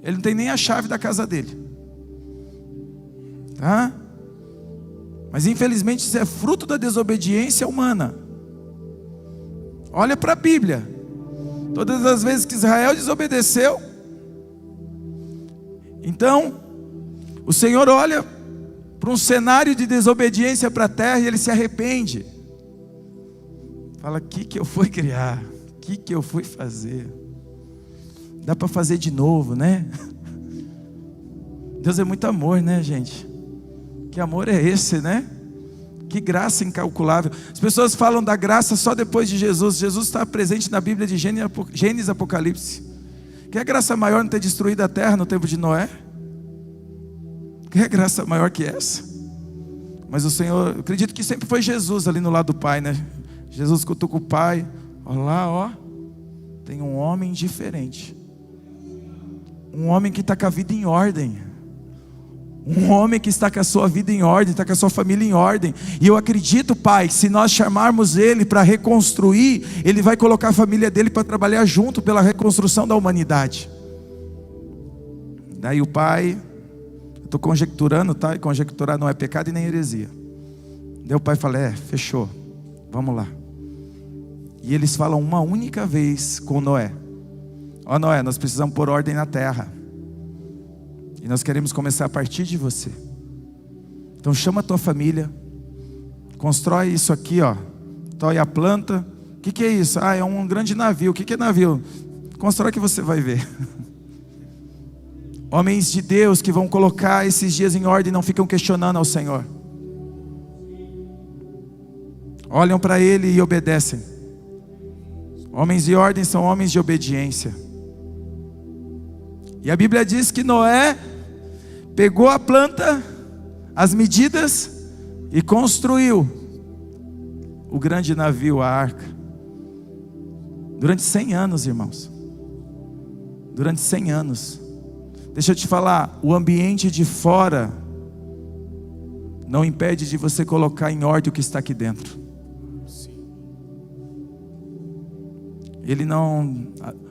Ele não tem nem a chave da casa dele, tá? Mas infelizmente isso é fruto da desobediência humana. Olha para a Bíblia. Todas as vezes que Israel desobedeceu, então o Senhor olha para um cenário de desobediência para a terra e ele se arrepende. Fala: o que eu fui criar? O que eu fui fazer? Dá para fazer de novo, né? Deus é muito amor, né, gente? Que amor é esse, né? Que graça incalculável. As pessoas falam da graça só depois de Jesus. Jesus está presente na Bíblia de Gênesis e Apocalipse. Que é graça maior não ter destruído a terra no tempo de Noé? Quer graça maior que essa? Mas o Senhor, eu acredito que sempre foi Jesus ali no lado do Pai, né? Jesus cutuca o Pai. Olha lá, ó. Tem um homem diferente. Um homem que está com a vida em ordem. Um homem que está com a sua vida em ordem, está com a sua família em ordem. E eu acredito, Pai, que se nós chamarmos Ele para reconstruir, Ele vai colocar a família dele para trabalhar junto pela reconstrução da humanidade. Daí o Pai, eu estou conjecturando, tá? E conjecturar não é pecado e nem heresia. Daí o Pai fala, fechou, vamos lá. E eles falam uma única vez com Noé. Ó Noé, nós precisamos pôr ordem na terra. E nós queremos começar a partir de você. Então chama a tua família. Constrói isso aqui, ó. Toia a planta. O que é isso? É um grande navio. O que é navio? Constrói que você vai ver. Homens de Deus que vão colocar esses dias em ordem, não ficam questionando ao Senhor. Olham para Ele e obedecem. Homens de ordem são homens de obediência. E a Bíblia diz que Noé pegou a planta, as medidas e construiu o grande navio, a arca. Durante 100 anos, irmãos. Durante 100 anos. Deixa eu te falar, o ambiente de fora não impede de você colocar em ordem o que está aqui dentro.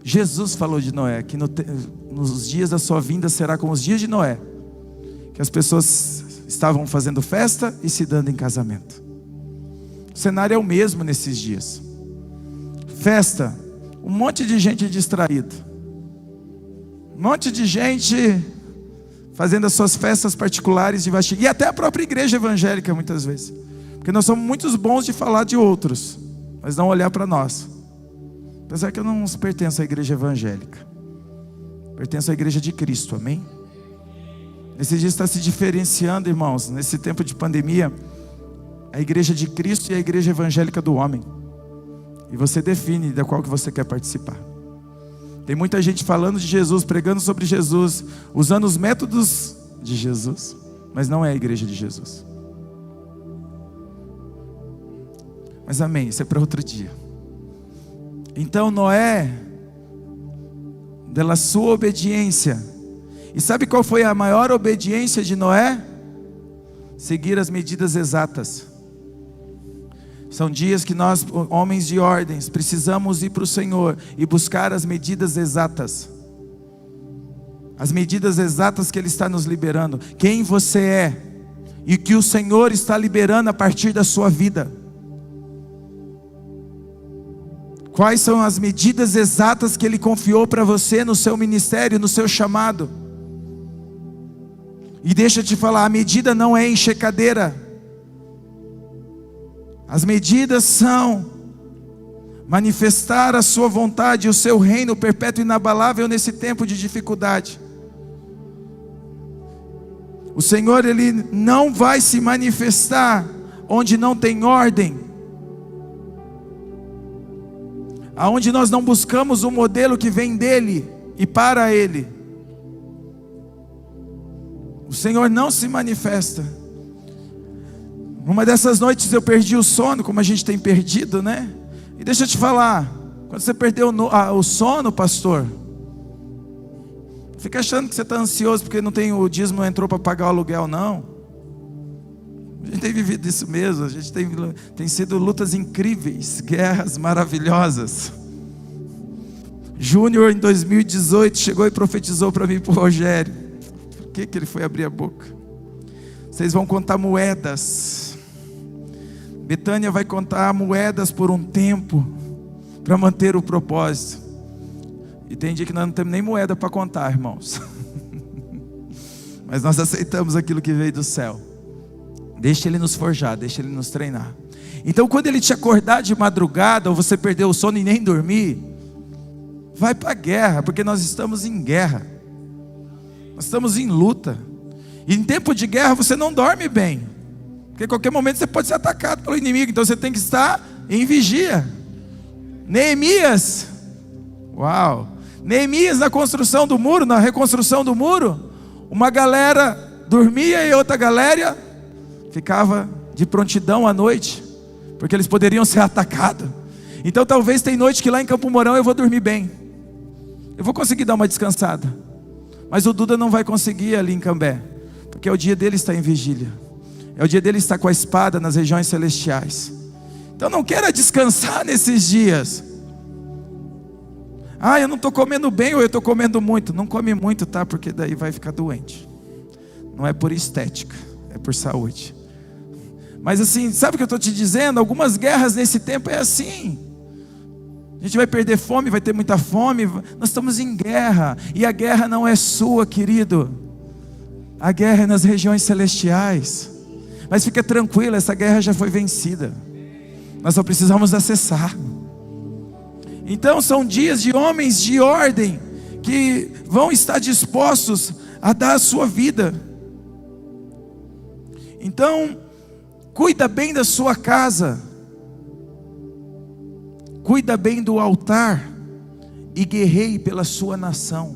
Jesus falou de Noé, que nos dias da sua vinda será como os dias de Noé, que as pessoas estavam fazendo festa e se dando em casamento. O cenário é o mesmo nesses dias. Festa, um monte de gente distraída, um monte de gente fazendo as suas festas particulares de vastinha, e até a própria igreja evangélica muitas vezes, porque nós somos muito bons de falar de outros, mas não olhar para nós. Apesar que eu não pertenço à igreja evangélica, pertenço à igreja de Cristo, amém? Nesse dia está se diferenciando, irmãos, nesse tempo de pandemia, a igreja de Cristo e a igreja evangélica do homem. E você define da qual que você quer participar. Tem muita gente falando de Jesus, pregando sobre Jesus, usando os métodos de Jesus, mas não é a igreja de Jesus. Mas amém, isso é para outro dia. Então Noé, pela sua obediência, e sabe qual foi a maior obediência de Noé? Seguir as medidas exatas. São dias que nós, homens de ordens, precisamos ir para o Senhor e buscar as medidas exatas. As medidas exatas que Ele está nos liberando. Quem você é e que o Senhor está liberando a partir da sua vida. Quais são as medidas exatas que Ele confiou para você no seu ministério, no seu chamado? E deixa eu te falar, a medida não é enxecadeira. As medidas são manifestar a sua vontade, o seu reino perpétuo e inabalável nesse tempo de dificuldade. O Senhor, Ele não vai se manifestar onde não tem ordem, aonde nós não buscamos um modelo que vem dEle e para Ele. O Senhor não se manifesta. Uma dessas noites eu perdi o sono, como a gente tem perdido, né? E deixa eu te falar, quando você perdeu o sono, pastor, fica achando que você está ansioso porque não tem, o dízimo não entrou para pagar o aluguel, não. A gente tem vivido isso mesmo, a gente tem sido lutas incríveis, guerras maravilhosas. Júnior, em 2018, chegou e profetizou para mim e para o Rogério. Por que ele foi abrir a boca? Vocês vão contar moedas. Betânia vai contar moedas por um tempo, para manter o propósito. E tem dia que nós não temos nem moeda para contar, irmãos. Mas nós aceitamos aquilo que veio do céu. Deixa Ele nos forjar, deixa Ele nos treinar. Então quando Ele te acordar de madrugada, ou você perdeu o sono e nem dormir, vai para a guerra, porque nós estamos em guerra. Nós estamos em luta. E em tempo de guerra você não dorme bem, porque a qualquer momento você pode ser atacado pelo inimigo. Então você tem que estar em vigia. Neemias, uau, Neemias na construção do muro, na reconstrução do muro, uma galera dormia e outra galera ficava de prontidão à noite, porque eles poderiam ser atacados. Então talvez tem noite que lá em Campo Mourão eu vou dormir bem, eu vou conseguir dar uma descansada, mas o Duda não vai conseguir ali em Cambé, porque é o dia dele estar em vigília, é o dia dele estar com a espada nas regiões celestiais. Então não queira descansar nesses dias. Eu não estou comendo bem ou eu estou comendo muito. Não come muito, tá? Porque daí vai ficar doente. Não é por estética, é por saúde. Mas assim, sabe o que eu estou te dizendo? Algumas guerras nesse tempo é assim. A gente vai perder fome, vai ter muita fome. Nós estamos em guerra. E a guerra não é sua, querido. A guerra é nas regiões celestiais. Mas fica tranquilo, essa guerra já foi vencida. Nós só precisamos acessar. Então são dias de homens de ordem que vão estar dispostos a dar a sua vida. Então, cuida bem da sua casa, cuida bem do altar e guerreie pela sua nação.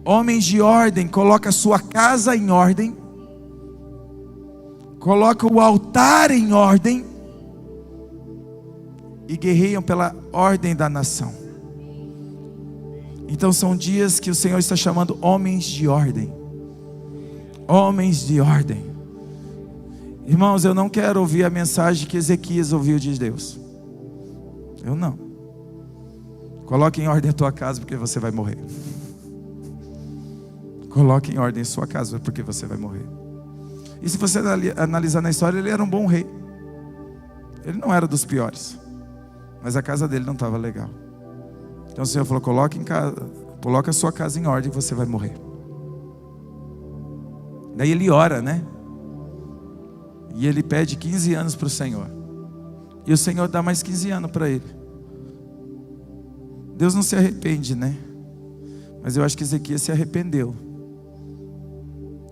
Homens de ordem, coloca a sua casa em ordem, coloca o altar em ordem e guerreiam pela ordem da nação. Então são dias que o Senhor está chamando homens de ordem. Homens de ordem. Irmãos, eu não quero ouvir a mensagem que Ezequias ouviu de Deus. Eu não. Coloque em ordem a tua casa, porque você vai morrer. Coloque em ordem a sua casa, porque você vai morrer. E se você analisar na história, ele era um bom rei. Ele não era dos piores, mas a casa dele não estava legal. Então o Senhor falou: coloque a sua casa em ordem, você vai morrer. Daí ele ora, né? E ele pede 15 anos para o Senhor. E o Senhor dá mais 15 anos para ele. Deus não se arrepende, né? Mas eu acho que Ezequias se arrependeu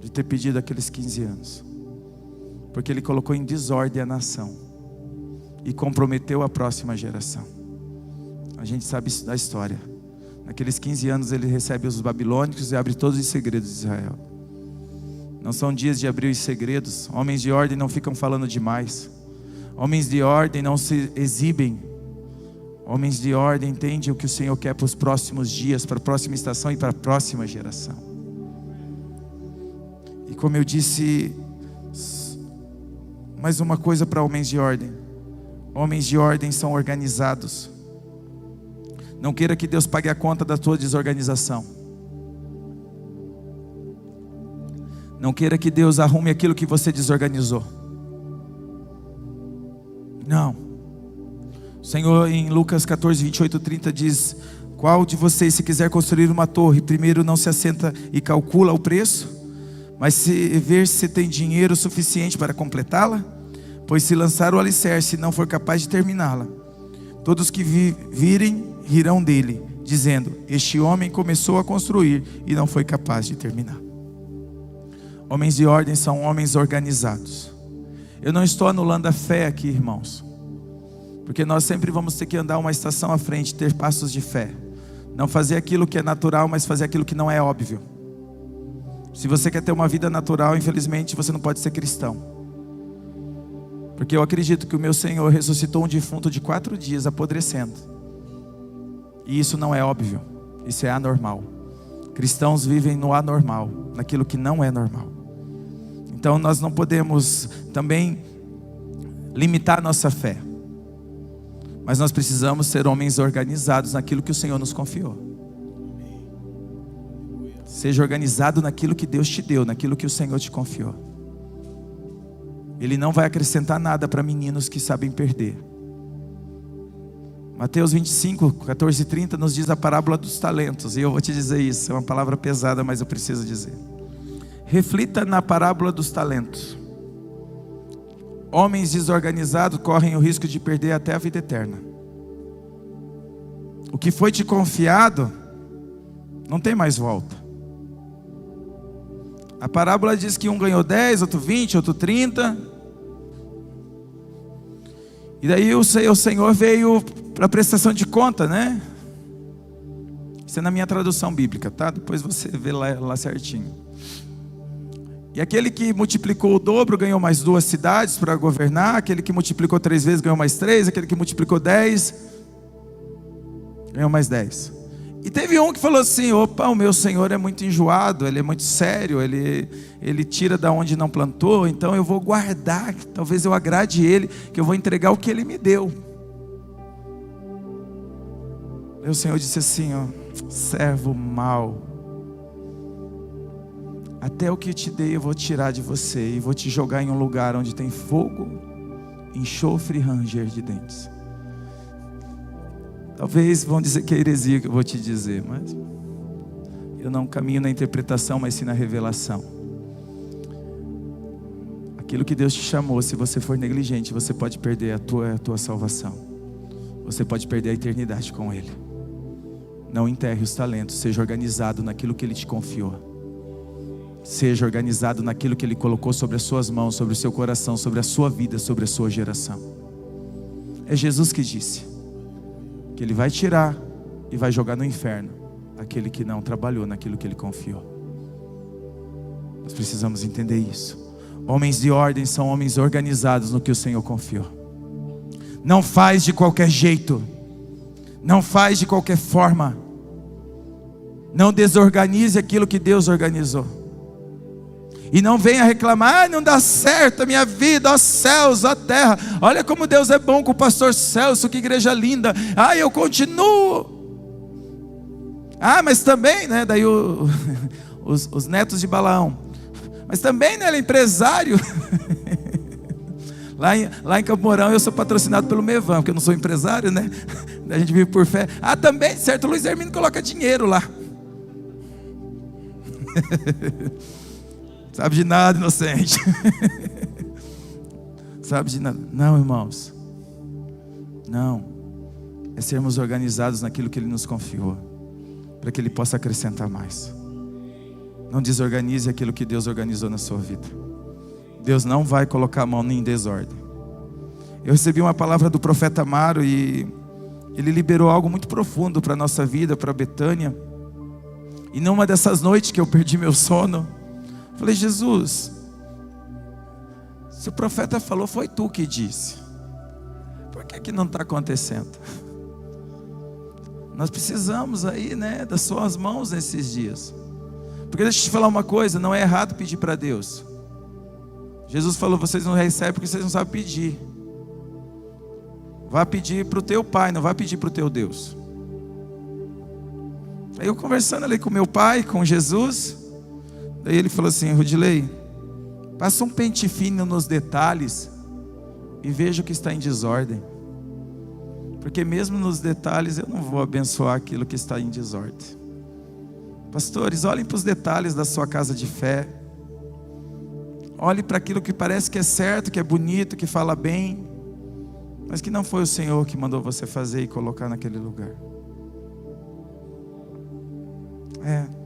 de ter pedido aqueles 15 anos, porque ele colocou em desordem a nação e comprometeu a próxima geração. A gente sabe da história. Naqueles 15 anos ele recebe os babilônicos e abre todos os segredos de Israel. Não são dias de abrir os segredos. Homens de ordem não ficam falando demais. Homens de ordem não se exibem. Homens de ordem entendem o que o Senhor quer para os próximos dias, para a próxima estação e para a próxima geração. E como eu disse, mais uma coisa para homens de ordem. Homens de ordem são organizados. Não queira que Deus pague a conta da tua desorganização. Não queira que Deus arrume aquilo que você desorganizou. Não. O Senhor em Lucas 14, 28, 30 diz: qual de vocês, se quiser construir uma torre, primeiro não se assenta e calcula o preço, mas se ver se tem dinheiro suficiente para completá-la? Pois se lançar o alicerce e não for capaz de terminá-la, todos que virem rirão dele, dizendo: este homem começou a construir e não foi capaz de terminar. Homens de ordem são homens organizados. Eu não estou anulando a fé aqui, irmãos, porque nós sempre vamos ter que andar uma estação à frente, ter passos de fé. Não fazer aquilo que é natural, mas fazer aquilo que não é óbvio. Se você quer ter uma vida natural, infelizmente você não pode ser cristão. Porque eu acredito que o meu Senhor ressuscitou um defunto de 4 dias apodrecendo. E isso não é óbvio, isso é anormal. Cristãos vivem no anormal, naquilo que não é normal. Então nós não podemos também limitar a nossa fé, mas nós precisamos ser homens organizados naquilo que o Senhor nos confiou. Seja organizado naquilo que Deus te deu, naquilo que o Senhor te confiou. Ele não vai acrescentar nada para meninos que sabem perder. Mateus 25, 14 e 30 nos diz a parábola dos talentos. E eu vou te dizer isso, é uma palavra pesada, mas eu preciso dizer. Reflita na parábola dos talentos. Homens desorganizados correm o risco de perder até a vida eterna. O que foi te confiado não tem mais volta. A parábola diz que um ganhou 10, outro 20, outro 30. E daí o Senhor veio para prestação de conta, né? Isso é na minha tradução bíblica, tá? Depois você vê lá certinho. E aquele que multiplicou o dobro ganhou mais 2 cidades para governar. Aquele que multiplicou 3 vezes ganhou mais 3. Aquele que multiplicou 10 ganhou mais 10. E teve um que falou assim: opa, o meu Senhor é muito enjoado, Ele é muito sério, Ele tira da onde não plantou, então eu vou guardar, talvez eu agrade Ele, que eu vou entregar o que Ele me deu. E o Senhor disse assim, ó: servo mau, até o que eu te dei eu vou tirar de você e vou te jogar em um lugar onde tem fogo, enxofre e ranger de dentes. Talvez vão dizer que é heresia que eu vou te dizer, mas eu não caminho na interpretação, mas sim na revelação. Aquilo que Deus te chamou, se você for negligente, você pode perder a tua salvação. Você pode perder a eternidade com Ele. Não enterre os talentos, seja organizado naquilo que Ele te confiou. Seja organizado naquilo que Ele colocou sobre as suas mãos, sobre o seu coração, sobre a sua vida, sobre a sua geração. É Jesus que disse que Ele vai tirar e vai jogar no inferno aquele que não trabalhou naquilo que Ele confiou. Nós precisamos entender isso. Homens de ordem são homens organizados no que o Senhor confiou. Não faz de qualquer jeito, não faz de qualquer forma, não desorganize aquilo que Deus organizou. E não venha reclamar: não dá certo a minha vida, ó céus, ó terra, olha como Deus é bom com o pastor Celso, que igreja linda, eu continuo. Mas também, né, daí os netos de Balaão, mas também, né, ele é empresário. Lá em Campo Mourão eu sou patrocinado pelo Mevan, porque eu não sou empresário, né, a gente vive por fé. Também, certo, Luiz Hermínio coloca dinheiro lá. Sabe de nada, inocente. Sabe de nada. Não, irmãos. Não. É sermos organizados naquilo que Ele nos confiou, para que Ele possa acrescentar mais. Não desorganize aquilo que Deus organizou na sua vida. Deus não vai colocar a mão em desordem. Eu recebi uma palavra do profeta Amaro e ele liberou algo muito profundo para a nossa vida, para Betânia. E numa dessas noites que eu perdi meu sono, falei: Jesus, se o profeta falou, foi tu que disse, por que não está acontecendo? Nós precisamos aí, né, das suas mãos nesses dias. Porque deixa eu te falar uma coisa, não é errado pedir para Deus. Jesus falou: vocês não recebem porque vocês não sabem pedir. Vá pedir para o teu pai, não vá pedir para o teu Deus. Aí eu conversando ali com meu pai, com Jesus, daí ele falou assim: Rudilei, passa um pente fino nos detalhes e veja o que está em desordem. Porque mesmo nos detalhes eu não vou abençoar aquilo que está em desordem. Pastores, olhem para os detalhes da sua casa de fé. Olhe para aquilo que parece que é certo, que é bonito, que fala bem, mas que não foi o Senhor que mandou você fazer e colocar naquele lugar.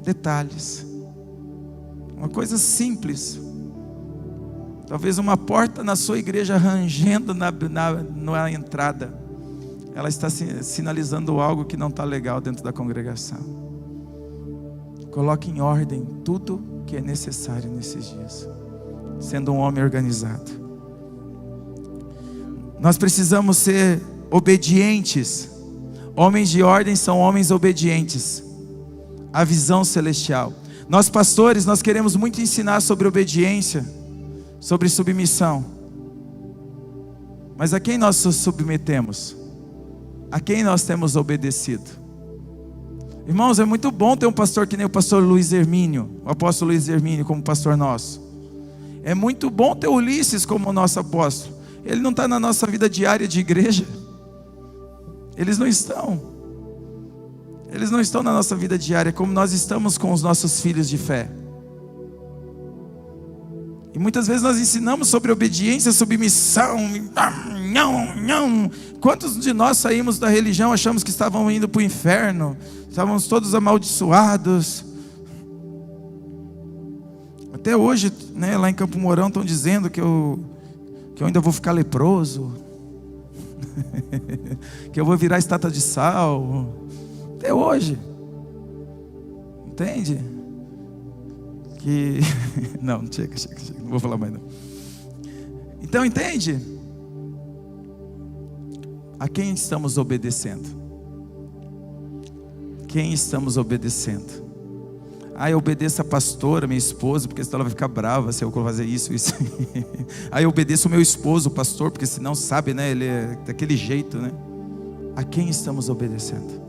Detalhes. Uma coisa simples. Talvez uma porta na sua igreja rangendo na entrada, ela está sinalizando algo que não está legal dentro da congregação. Coloque em ordem tudo que é necessário nesses dias, sendo um homem organizado. Nós precisamos ser obedientes. Homens de ordem são homens obedientes à visão celestial. Nós pastores, nós queremos muito ensinar sobre obediência, sobre submissão. Mas a quem nós nos submetemos? A quem nós temos obedecido? Irmãos, é muito bom ter um pastor que nem o pastor Luiz Hermínio, o apóstolo Luiz Hermínio como pastor nosso. É muito bom ter Ulisses como nosso apóstolo. Ele não está na nossa vida diária de igreja. Eles não estão. Eles não estão na nossa vida diária como nós estamos com os nossos filhos de fé. E muitas vezes nós ensinamos sobre obediência, submissão. Não. Quantos de nós saímos da religião, achamos que estávamos indo para o inferno, estávamos todos amaldiçoados. Até hoje, né, lá em Campo Mourão estão dizendo que eu ainda vou ficar leproso, que eu vou virar estátua de sal. Até hoje, entende? que... Não, chega, não vou falar mais não. Então entende? A quem estamos obedecendo? Quem estamos obedecendo? Eu obedeço a pastora, minha esposa, porque senão ela vai ficar brava se eu fazer isso. Eu obedeço o meu esposo, o pastor, porque senão sabe, né? Ele é daquele jeito, né? A quem estamos obedecendo?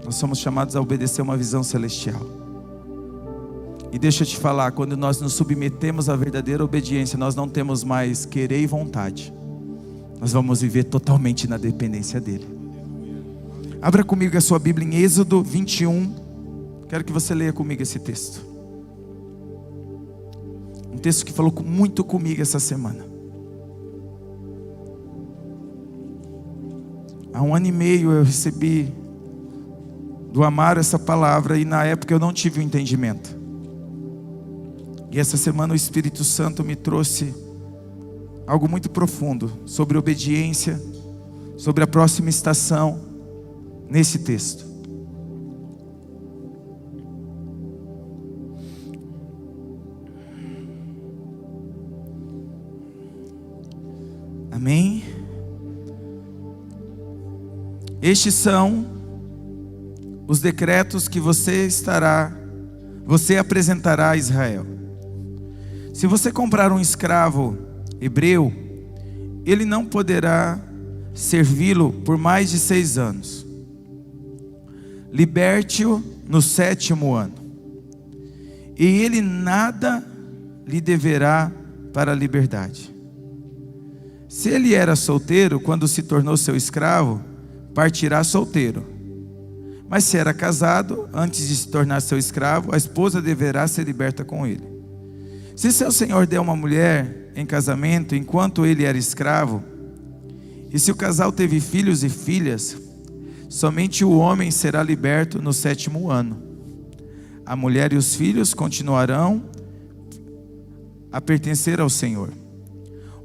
Nós somos chamados a obedecer uma visão celestial. E deixa eu te falar, quando nós nos submetemos à verdadeira obediência, nós não temos mais querer e vontade. Nós vamos viver totalmente na dependência dele. Abra comigo a sua Bíblia em Êxodo 21. Quero que você leia comigo esse texto. Um texto que falou muito comigo essa semana. Há 1 ano e meio eu recebi do Amaro essa palavra, e na época eu não tive o entendimento. E essa semana o Espírito Santo me trouxe algo muito profundo sobre obediência, sobre a próxima estação, nesse texto. Amém? Estes são os decretos que você apresentará a Israel. Se você comprar um escravo hebreu, ele não poderá servi-lo por mais de 6 anos. Liberte-o no 7º ano, e ele nada lhe deverá para a liberdade. Se ele era solteiro, quando se tornou seu escravo, partirá solteiro. Mas se era casado, antes de se tornar seu escravo, a esposa deverá ser liberta com ele. Se seu senhor deu uma mulher em casamento enquanto ele era escravo, e se o casal teve filhos e filhas, somente o homem será liberto no 7º ano. A mulher e os filhos continuarão a pertencer ao Senhor.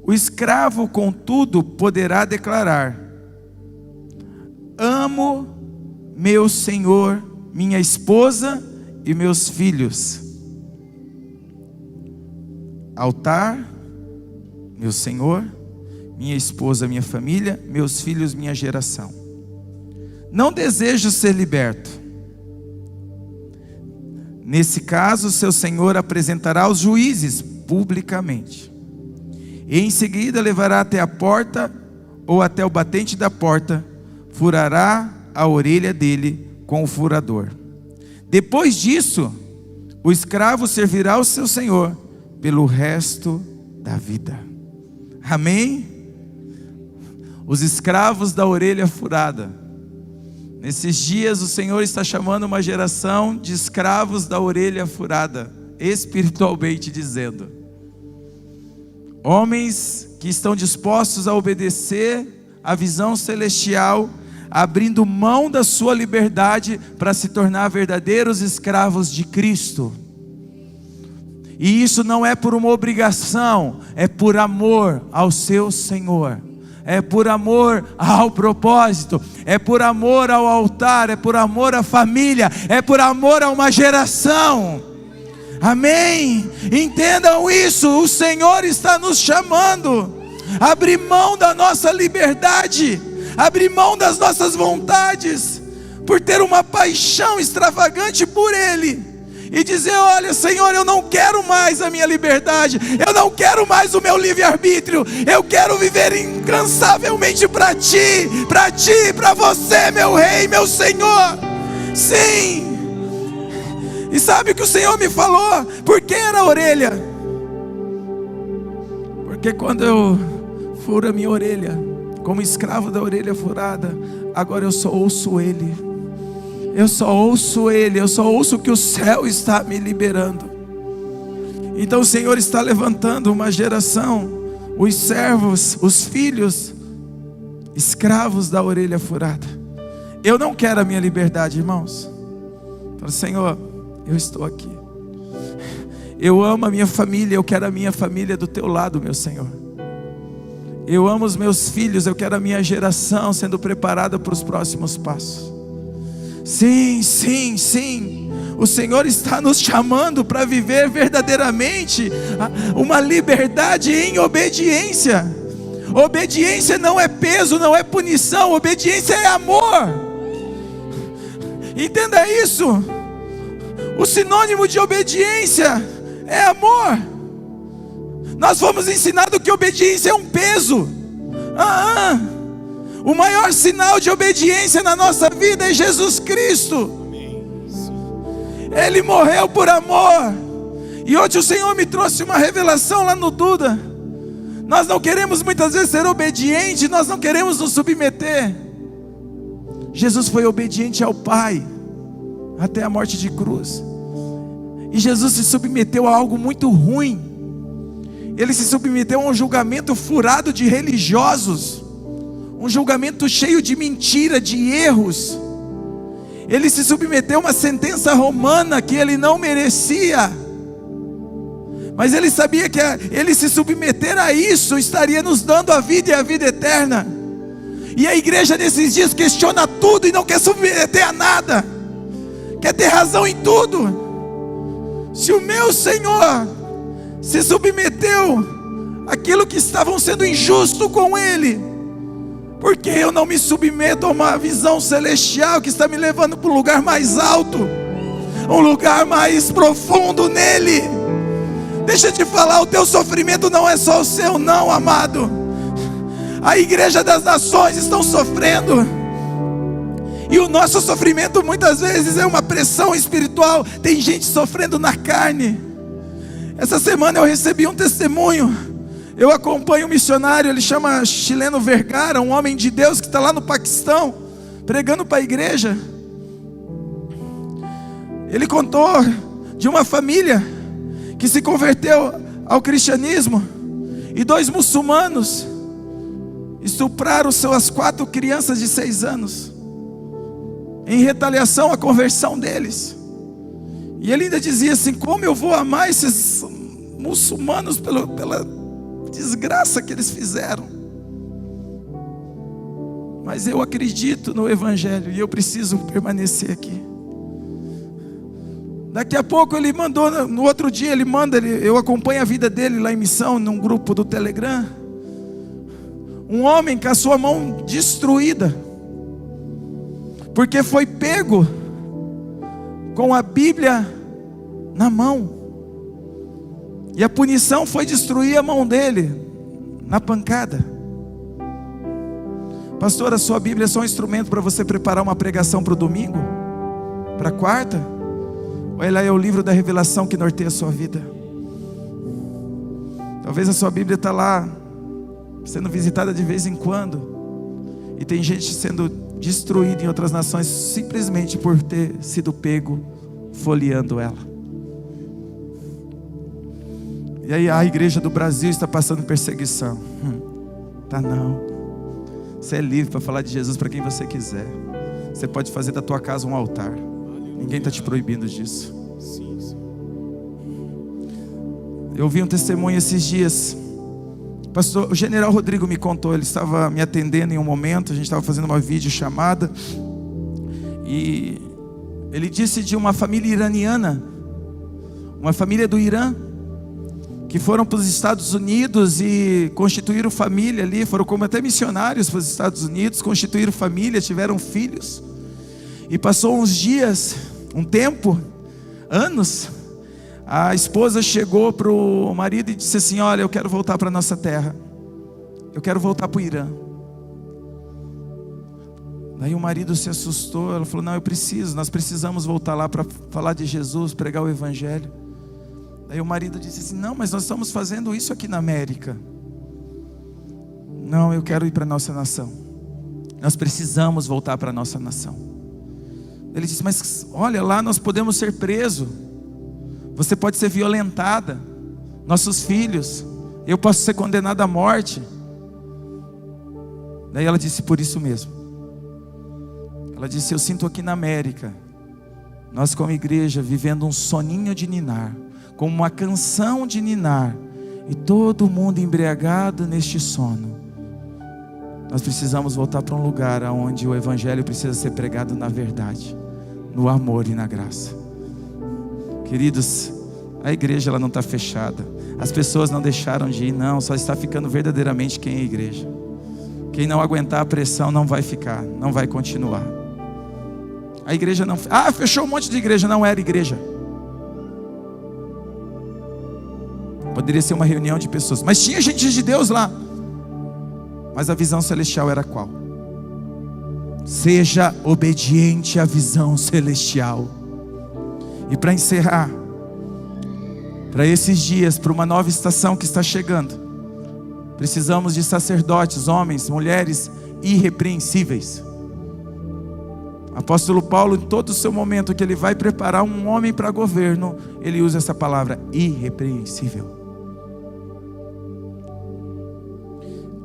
O escravo, contudo, poderá declarar: amo meu senhor, minha esposa e meus filhos. Altar, meu senhor, minha esposa, minha família, meus filhos, minha geração. Não desejo ser liberto. Nesse caso, seu senhor apresentará aos juízes publicamente, e em seguida levará até a porta ou até o batente da porta, furará a orelha dele com o furador. Depois disso, o escravo servirá ao seu senhor pelo resto da vida. Amém? Os escravos da orelha furada. Nesses dias o Senhor está chamando uma geração de escravos da orelha furada, espiritualmente dizendo. Homens que estão dispostos a obedecer a visão celestial, abrindo mão da sua liberdade para se tornar verdadeiros escravos de Cristo. E isso não é por uma obrigação, é por amor ao seu Senhor. É por amor ao propósito, é por amor ao altar, é por amor à família, é por amor a uma geração. Amém? Entendam isso, o Senhor está nos chamando a abrir mão da nossa liberdade, abrir mão das nossas vontades, por ter uma paixão extravagante por Ele. E dizer: olha Senhor, eu não quero mais a minha liberdade, eu não quero mais o meu livre-arbítrio, eu quero viver incansavelmente para Ti, para você, meu Rei, meu Senhor. Sim. E sabe o que o Senhor me falou? Por que era a orelha? Porque quando eu furo a minha orelha, como escravo da orelha furada, agora eu só ouço Ele. Eu só ouço Ele, eu só ouço que o céu está me liberando. Então o Senhor está levantando uma geração, os servos, os filhos, escravos da orelha furada. Eu não quero a minha liberdade, irmãos. Falo: Senhor, eu estou aqui. Eu amo a minha família, eu quero a minha família do Teu lado, meu Senhor. Eu amo os meus filhos, eu quero a minha geração sendo preparada para os próximos passos. Sim, sim, sim. O Senhor está nos chamando para viver verdadeiramente uma liberdade em obediência. Obediência não é peso, não é punição. Obediência é amor. Entenda isso. O sinônimo de obediência é amor. Nós fomos ensinados que obediência é um peso. O maior sinal de obediência na nossa vida é Jesus Cristo. Ele morreu por amor. E hoje o Senhor me trouxe uma revelação lá no Duda. Nós não queremos muitas vezes ser obedientes, nós não queremos nos submeter. Jesus foi obediente ao Pai até a morte de cruz. E Jesus se submeteu a algo muito ruim. Ele se submeteu a um julgamento furado de religiosos, um julgamento cheio de mentira, de erros. Ele se submeteu a uma sentença romana que ele não merecia. Mas ele sabia que ele se submeter a isso estaria nos dando a vida e a vida eterna. E a igreja nesses dias questiona tudo e não quer submeter a nada, quer ter razão em tudo. Se o meu Senhor se submeteu àquilo que estavam sendo injusto com Ele, por que eu não me submeto a uma visão celestial que está me levando para um lugar mais alto, um lugar mais profundo nele? Deixa eu te falar, o teu sofrimento não é só o seu, não, amado. A igreja das nações estão sofrendo, e o nosso sofrimento muitas vezes é uma pressão espiritual. Tem gente sofrendo na carne. Essa semana eu recebi um testemunho. Eu acompanho um missionário, ele chama Chileno Vergara, um homem de Deus que está lá no Paquistão, pregando para a igreja. Ele contou de uma família que se converteu ao cristianismo, e 2 muçulmanos estupraram suas 4 crianças de 6 anos, em retaliação à conversão deles. E ele ainda dizia assim: como eu vou amar esses muçulmanos pela desgraça que eles fizeram? Mas eu acredito no Evangelho e eu preciso permanecer aqui. Daqui a pouco ele mandou, no outro dia ele manda, eu acompanho a vida dele lá em missão, num grupo do Telegram. Um homem com a sua mão destruída, porque foi pego com a Bíblia na mão, e a punição foi destruir a mão dele na pancada. Pastor, a sua Bíblia é só um instrumento para você preparar uma pregação para o domingo, para a quarta? Ou ela é o livro da revelação que norteia a sua vida? Talvez a sua Bíblia está lá sendo visitada de vez em quando, e tem gente sendo destruída em outras nações simplesmente por ter sido pego folheando ela. E aí a igreja do Brasil está passando perseguição. Tá não. Você é livre para falar de Jesus para quem você quiser. Você pode fazer da tua casa um altar. Ninguém está te proibindo disso. Eu vi um testemunho esses dias. Pastor, o general Rodrigo me contou. Ele estava me atendendo em um momento. A gente estava fazendo uma videochamada, e ele disse de uma família iraniana, uma família do Irã, que foram para os Estados Unidos e constituíram família ali. Foram como até missionários para os Estados Unidos, constituíram família, tiveram filhos. E passou uns dias, um tempo, anos, a esposa chegou para o marido e disse assim: olha, eu quero voltar para a nossa terra, eu quero voltar para o Irã. Daí o marido se assustou. Ela falou: não, nós precisamos voltar lá para falar de Jesus, pregar o Evangelho. Daí o marido disse assim: não, mas nós estamos fazendo isso aqui na América. Não, eu quero ir para a nossa nação, nós precisamos voltar para a nossa nação. Ele disse: mas olha, lá nós podemos ser presos, você pode ser violentada, nossos filhos, eu posso ser condenada à morte. Daí ela disse: por isso mesmo. Ela disse: eu sinto aqui na América, nós como igreja vivendo um soninho de ninar, como uma canção de ninar, e todo mundo embriagado neste sono. Nós precisamos voltar para um lugar onde o Evangelho precisa ser pregado na verdade, no amor e na graça. Queridos, a igreja ela não está fechada. As pessoas não deixaram de ir, não. Só está ficando verdadeiramente quem é a igreja. Quem não aguentar a pressão não vai ficar, não vai continuar. A igreja não... fechou um monte de igreja. Não era igreja. Poderia ser uma reunião de pessoas, mas tinha gente de Deus lá. Mas a visão celestial era qual? Seja obediente à visão celestial. E para encerrar, para esses dias, para uma nova estação que está chegando, precisamos de sacerdotes, homens, mulheres irrepreensíveis. Apóstolo Paulo, em todo o seu momento que ele vai preparar um homem para governo, ele usa essa palavra, irrepreensível.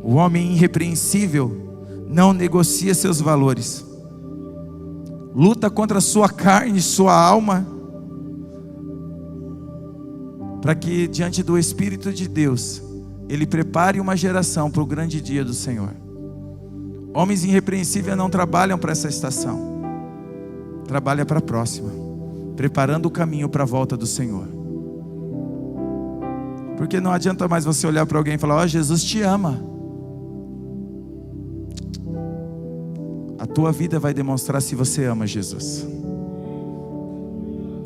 O homem irrepreensível não negocia seus valores, luta contra a sua carne, sua alma, para que diante do Espírito de Deus, ele prepare uma geração para o grande dia do Senhor. Homens irrepreensíveis não trabalham para essa estação, trabalham para a próxima, preparando o caminho para a volta do Senhor. Porque não adianta mais você olhar para alguém e falar: Jesus te ama. A tua vida vai demonstrar se você ama Jesus.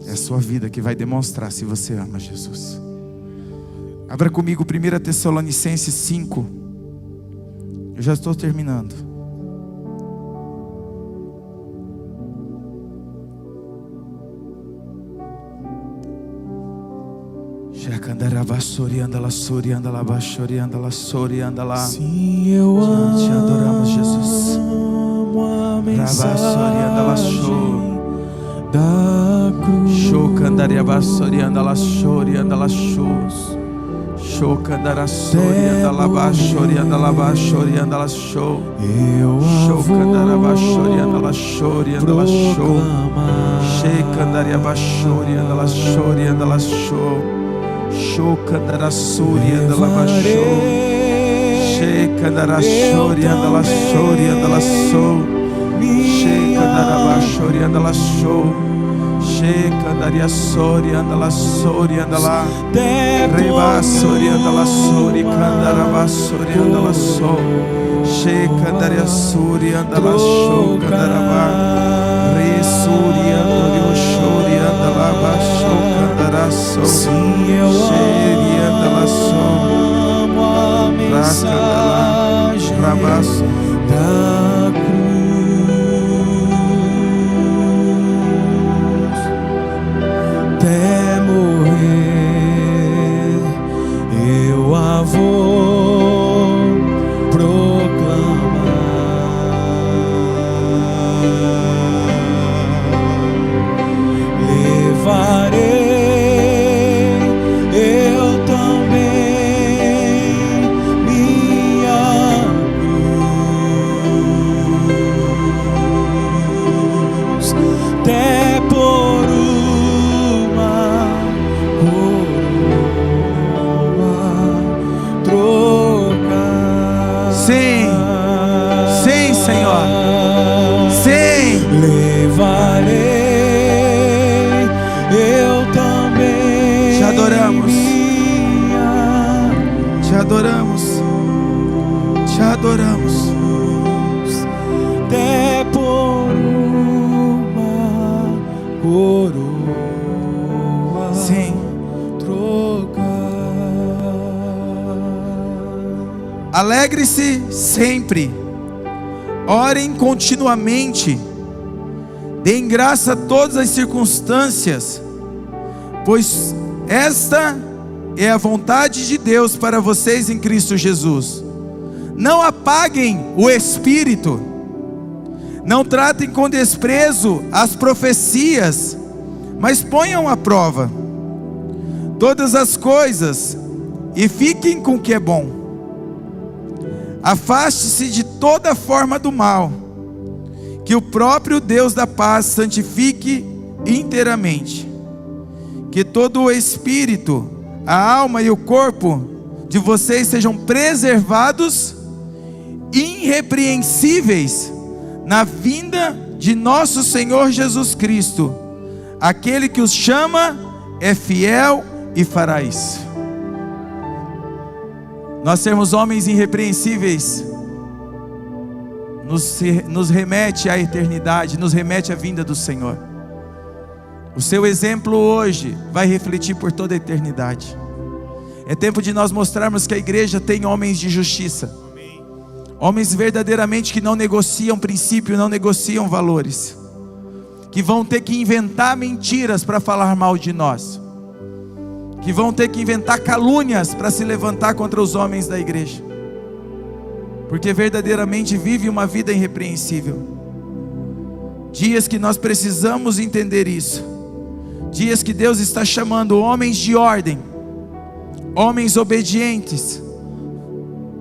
É a sua vida que vai demonstrar se você ama Jesus. Abra comigo 1 Tessalonicenses 5. Eu já estou terminando. Sim, eu amo. Te adoramos, Jesus. A mensagem da cruz. Sim, eu amo a mensagem da cruz. Até morrer eu a vou proclamar. Levarei Te adoramos, até por uma coroa. Sim. Trocar. Alegre-se sempre, orem continuamente, deem graça a todas as circunstâncias, pois esta é a vontade de Deus para vocês em Cristo Jesus. Não apaguem o espírito, não tratem com desprezo as profecias, mas ponham à prova todas as coisas e fiquem com o que é bom. Afaste-se de toda forma do mal, que o próprio Deus da paz santifique inteiramente, que todo o espírito, a alma e o corpo de vocês sejam preservados irrepreensíveis na vinda de nosso Senhor Jesus Cristo. Aquele que os chama é fiel e fará isso. Nós sermos homens irrepreensíveis nos remete à eternidade, nos remete à vinda do Senhor. O seu exemplo hoje vai refletir por toda a eternidade. É tempo de nós mostrarmos que a igreja tem homens de justiça, homens verdadeiramente que não negociam princípio, não negociam valores, que vão ter que inventar mentiras para falar mal de nós, que vão ter que inventar calúnias para se levantar contra os homens da igreja, porque verdadeiramente vive uma vida irrepreensível. Dias que nós precisamos entender isso, dias que Deus está chamando homens de ordem, homens obedientes,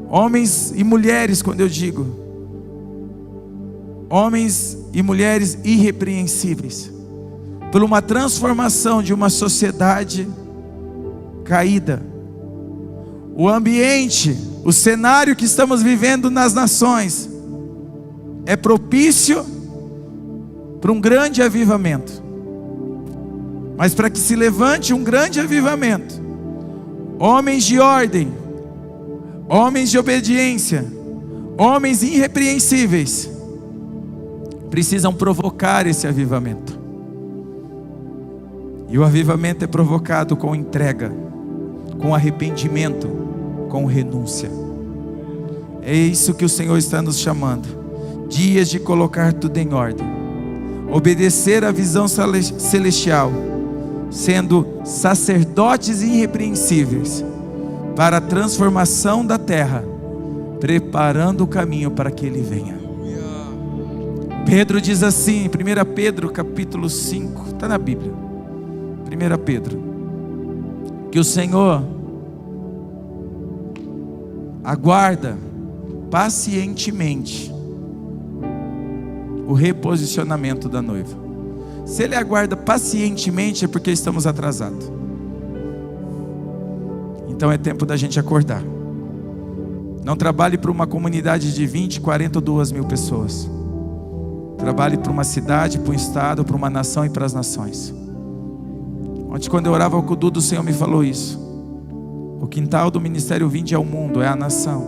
homens e mulheres, quando eu digo homens e mulheres irrepreensíveis, por uma transformação de uma sociedade caída. O ambiente, o cenário que estamos vivendo nas nações é propício para um grande avivamento. Mas para que se levante um grande avivamento, homens de ordem, homens de obediência, homens irrepreensíveis precisam provocar esse avivamento. E o avivamento é provocado com entrega, com arrependimento, com renúncia. É isso que o Senhor está nos chamando. Dias de colocar tudo em ordem, obedecer à visão celestial, sendo sacerdotes irrepreensíveis para a transformação da terra, preparando o caminho para que Ele venha. Pedro diz assim, 1 Pedro capítulo 5, está na Bíblia, 1 Pedro, que o Senhor aguarda pacientemente o reposicionamento da noiva. Se Ele aguarda pacientemente, é porque estamos atrasados. Então é tempo da gente acordar. Não trabalhe para uma comunidade de 20, 40 ou 2 mil pessoas. Trabalhe para uma cidade, para um estado, para uma nação e para as nações. Ontem, quando eu orava com o Dudu, o Senhor me falou isso. O quintal do Ministério Vinde é o mundo, é a nação.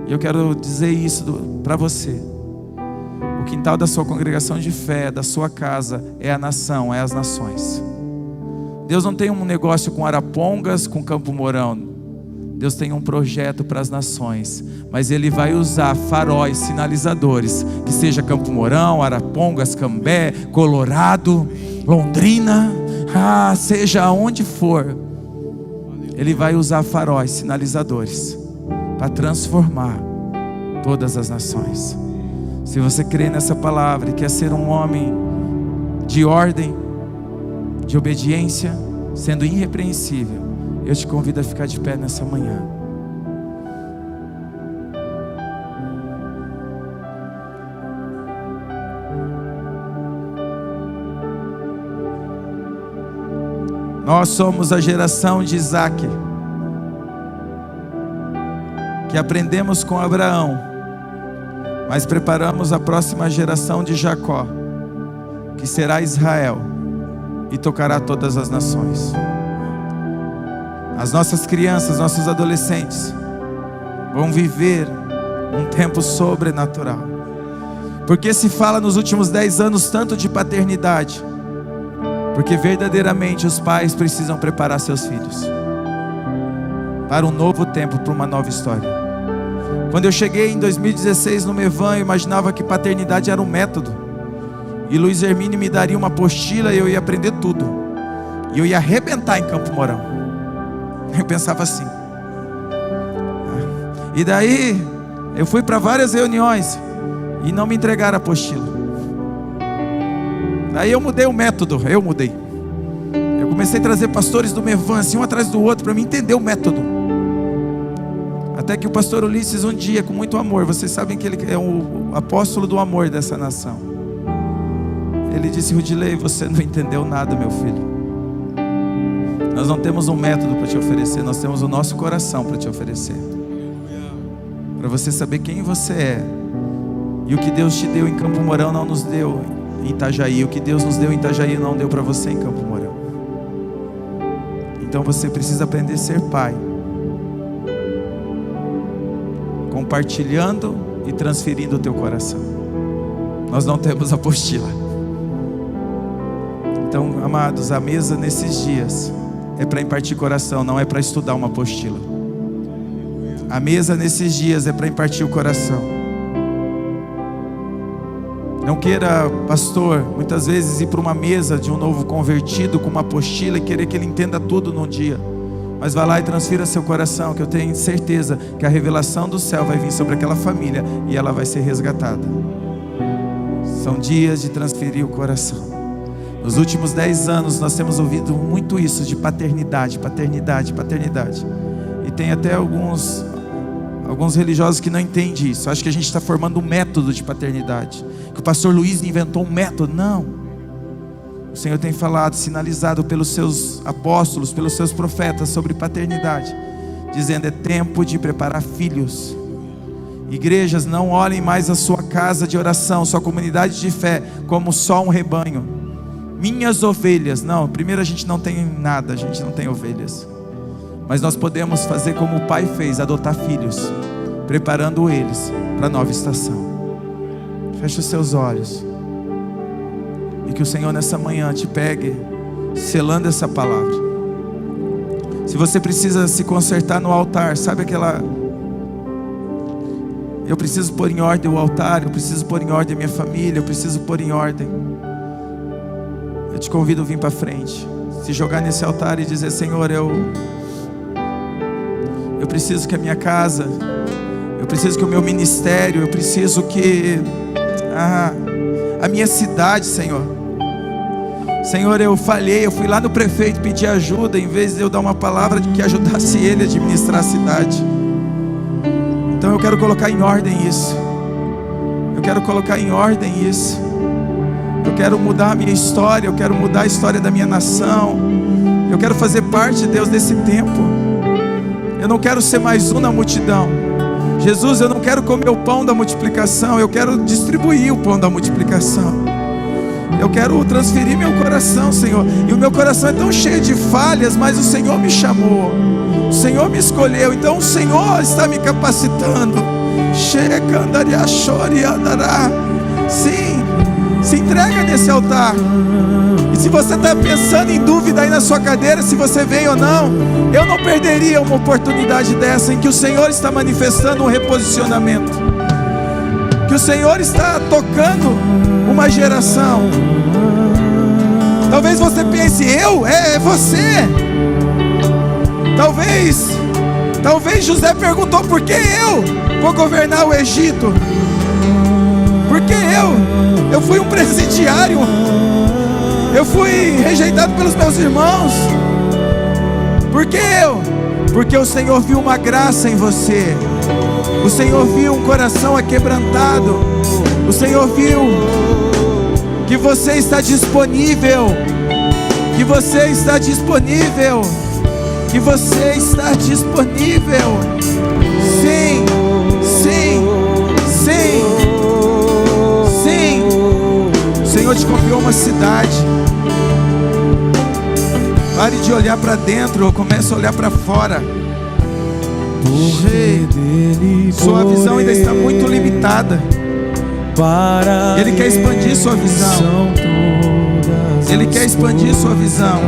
E eu quero dizer isso para você. O quintal da sua congregação de fé, da sua casa, é a nação, é as nações. Deus não tem um negócio com Arapongas, com Campo Mourão. Deus tem um projeto para as nações, mas Ele vai usar faróis, sinalizadores, que seja Campo Mourão, Arapongas, Cambé, Colorado, Londrina, seja onde for. Ele vai usar faróis, sinalizadores, para transformar todas as nações. Se você crê nessa palavra e quer ser um homem de ordem, de obediência, sendo irrepreensível, eu te convido a ficar de pé nessa manhã. Nós somos a geração de Isaac, que aprendemos com Abraão, mas preparamos a próxima geração de Jacó, que será Israel e tocará todas as nações. As nossas crianças, nossos adolescentes vão viver um tempo sobrenatural, porque se fala nos últimos 10 anos tanto de paternidade, porque verdadeiramente os pais precisam preparar seus filhos para um novo tempo, para uma nova história. Quando eu cheguei em 2016 no Mevan, eu imaginava que paternidade era um método, e Luiz Hermínio me daria uma apostila e eu ia aprender tudo, e eu ia arrebentar em Campo Mourão. Eu pensava assim. E daí eu fui para várias reuniões e não me entregaram a apostila. Daí eu mudei o método. Eu comecei a trazer pastores do Mevan, assim, um atrás do outro, para me entender o método. Até que o pastor Ulisses, um dia, com muito amor, vocês sabem que ele é o apóstolo do amor dessa nação, ele disse: Rudilei, você não entendeu nada, meu filho. Nós não temos um método para te oferecer, nós temos o nosso coração para te oferecer, para você saber quem você é. E o que Deus te deu em Campo Mourão não nos deu em Itajaí. O que Deus nos deu em Itajaí não deu para você em Campo Mourão. Então você precisa aprender a ser pai, compartilhando e transferindo o teu coração. Nós não temos apostila. Então, amados, a mesa nesses dias é para impartir coração, não é para estudar uma apostila. A mesa nesses dias é para impartir o coração. Não queira, pastor, muitas vezes ir para uma mesa de um novo convertido com uma apostila e querer que ele entenda tudo num dia. Mas vá lá e transfira seu coração, que eu tenho certeza que a revelação do céu vai vir sobre aquela família e ela vai ser resgatada. São dias de transferir o coração. Nos últimos 10 anos nós temos ouvido muito isso de paternidade, paternidade, paternidade. E tem até alguns religiosos que não entendem isso. Acho que a gente está formando um método de paternidade, que o pastor Luiz inventou um método. Não. O Senhor tem falado, sinalizado pelos seus apóstolos, pelos seus profetas sobre paternidade, dizendo: é tempo de preparar filhos. Igrejas, não olhem mais a sua casa de oração, sua comunidade de fé como só um rebanho. Minhas ovelhas. Não, primeiro a gente não tem nada, a gente não tem ovelhas. Mas nós podemos fazer como o Pai fez, adotar filhos, preparando eles para a nova estação. Feche os seus olhos. E que o Senhor nessa manhã te pegue, selando essa palavra. Se você precisa se consertar no altar, sabe aquela... Eu preciso pôr em ordem o altar, eu preciso pôr em ordem a minha família, eu preciso pôr em ordem. Eu te convido a vir para frente, se jogar nesse altar e dizer: Senhor, eu preciso que a minha casa, eu preciso que o meu ministério, eu preciso que a minha cidade, Senhor, eu falhei, eu fui lá no prefeito pedir ajuda, em vez de eu dar uma palavra que ajudasse ele a administrar a cidade. Então eu quero colocar em ordem isso. Eu quero colocar em ordem isso. Eu quero mudar a minha história. Eu quero mudar a história da minha nação. Eu quero fazer parte, Deus, desse tempo. Eu não quero ser mais um na multidão. Jesus, eu não quero comer o pão da multiplicação. Eu quero distribuir o pão da multiplicação. Eu quero transferir meu coração, Senhor. E o meu coração é tão cheio de falhas, mas o Senhor me chamou, o Senhor me escolheu. Então o Senhor está me capacitando. Sim, se entrega nesse altar. E se você está pensando em dúvida aí na sua cadeira, se você veio ou não, eu não perderia uma oportunidade dessa, em que o Senhor está manifestando um reposicionamento, que o Senhor está tocando uma geração. Talvez você pense: é você. Talvez José perguntou: por que eu vou governar o Egito? Porque eu fui um presidiário, eu fui rejeitado pelos meus irmãos. Por que eu? Porque o Senhor viu uma graça em você. O Senhor viu um coração aquebrantado. O Senhor viu que você está disponível, que você está disponível, que você está disponível. Sim, sim, sim, sim. O Senhor te confiou uma cidade. Pare de olhar para dentro, comece a olhar para fora. Sua visão ainda está muito limitada. Ele quer expandir sua visão. Ele quer expandir sua visão.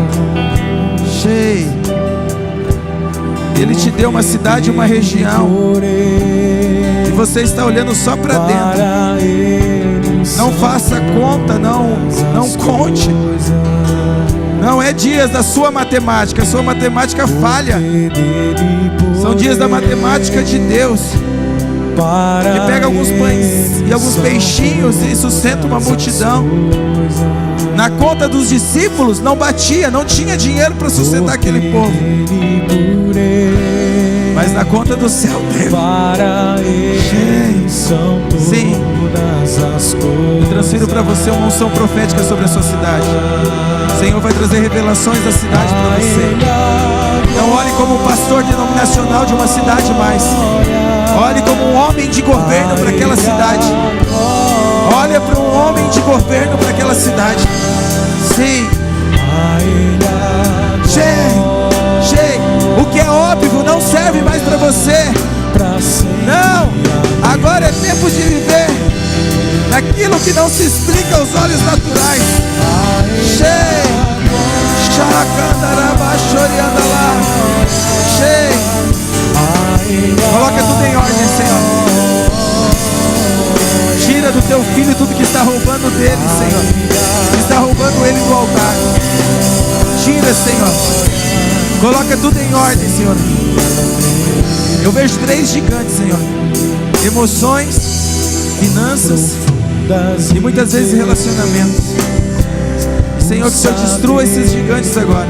Ele te deu uma cidade, uma região, e você está olhando só para dentro. Não faça conta, não conte. Não é dias da sua matemática, a sua matemática falha. São dias da matemática de Deus, que pega alguns pães e alguns peixinhos e sustenta uma multidão. Na conta dos discípulos não batia, não tinha dinheiro para sustentar aquele povo. Mas na conta do céu teve. Sim. Eu transfiro para você uma unção profética sobre a sua cidade. O Senhor vai trazer revelações da cidade para você. Não olhe como pastor denominacional de uma cidade mais. Olhe como um homem de governo para aquela cidade. Olha para um homem de governo para aquela cidade. Sim. é óbvio não serve mais para você. Não, agora é tempo de viver naquilo que não se explica aos olhos naturais. Coloca tudo em ordem, Senhor. Tira do teu filho tudo que está roubando dele, Senhor. Que está roubando ele do altar. Tira, Senhor. Coloca tudo em ordem, Senhor. Eu vejo 3 gigantes, Senhor: emoções, finanças e muitas vezes relacionamentos. Senhor, que o Senhor destrua esses gigantes agora.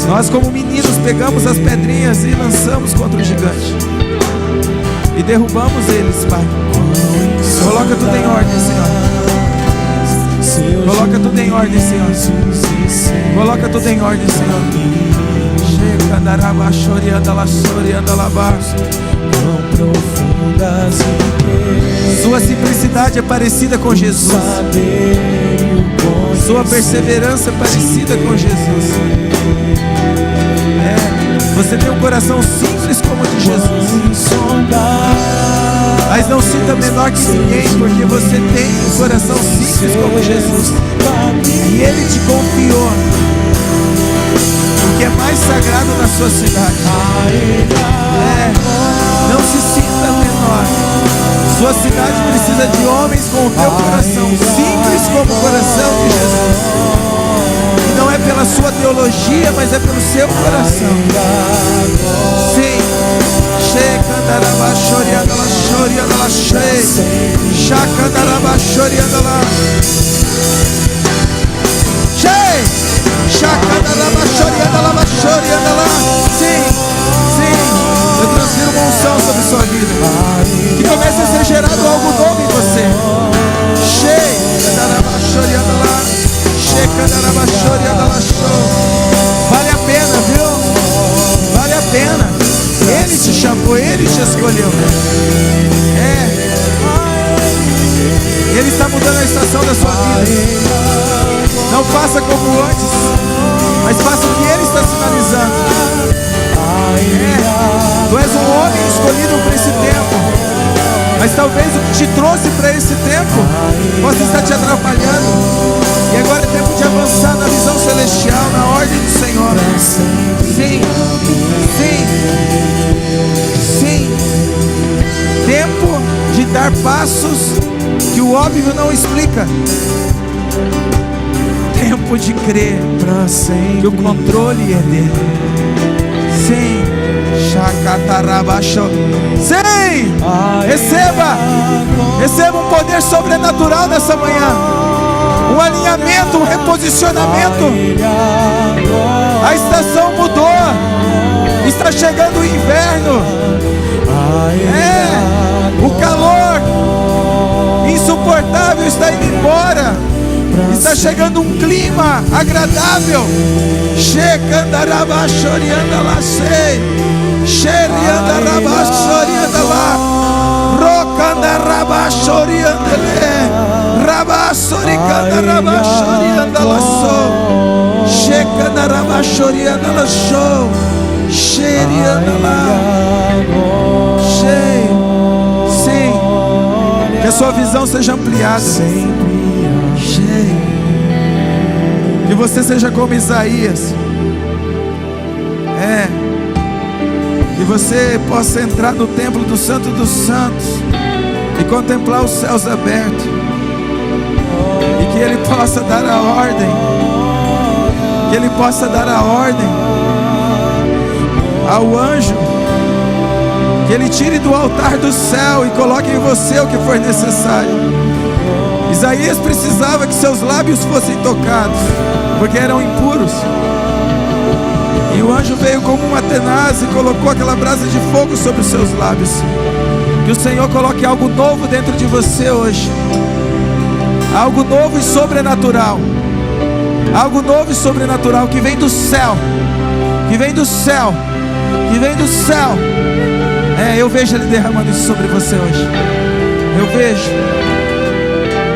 Nós como meninos pegamos as pedrinhas e lançamos contra o gigante e derrubamos eles, Pai. Coloca tudo em ordem, Senhor. Coloca tudo em ordem, Senhor. Coloca tudo em ordem, Senhor. Sua simplicidade é parecida com Jesus. Sua perseverança é parecida com Jesus. Você tem um coração simples como o de Jesus. Mas não sinta menor que ninguém, porque você tem um coração simples como Jesus. E Ele te confiou o que é mais sagrado na sua cidade. Não se sinta menor. Sua cidade precisa de homens com o teu coração simples como o coração de Jesus. E não é pela sua teologia, mas é pelo seu coração. Sim. Sim, sim. Eu transfiro uma unção sobre sua vida. Que comece a ser gerado algo novo em você. Vale a pena, viu? Vale a pena. Ele te chamou, Ele te escolheu. Ele está mudando a estação da sua vida. Não faça como antes, mas faça o que Ele está sinalizando. Tu és um homem escolhido para esse tempo, mas talvez o que te trouxe para esse tempo possa estar te atrapalhando. E agora é tempo de avançar na visão celestial, na ordem do Senhor. Sim, sim, sim. Tempo de dar passos que o óbvio não explica. Tempo de crer que o controle é dele. Sim. Sim. Receba um poder sobrenatural nessa manhã. Um alinhamento, um reposicionamento. A estação mudou. Está chegando o inverno. O calor insuportável está indo embora. Está chegando um clima agradável. Sim. Que a sua visão seja ampliada. Que você seja como Isaías. Que você possa entrar no templo do Santo dos Santos e contemplar os céus abertos. E que Ele possa dar a ordem. Que Ele possa dar a ordem ao anjo. Que Ele tire do altar do céu e coloque em você o que for necessário. Isaías precisava que seus lábios fossem tocados, porque eram impuros. E o anjo veio como uma tenaz e colocou aquela brasa de fogo sobre os seus lábios. Que o Senhor coloque algo novo dentro de você hoje. Algo novo e sobrenatural. Algo novo e sobrenatural que vem do céu. Que vem do céu. Que vem do céu. Eu vejo Ele derramando isso sobre você hoje. Eu vejo.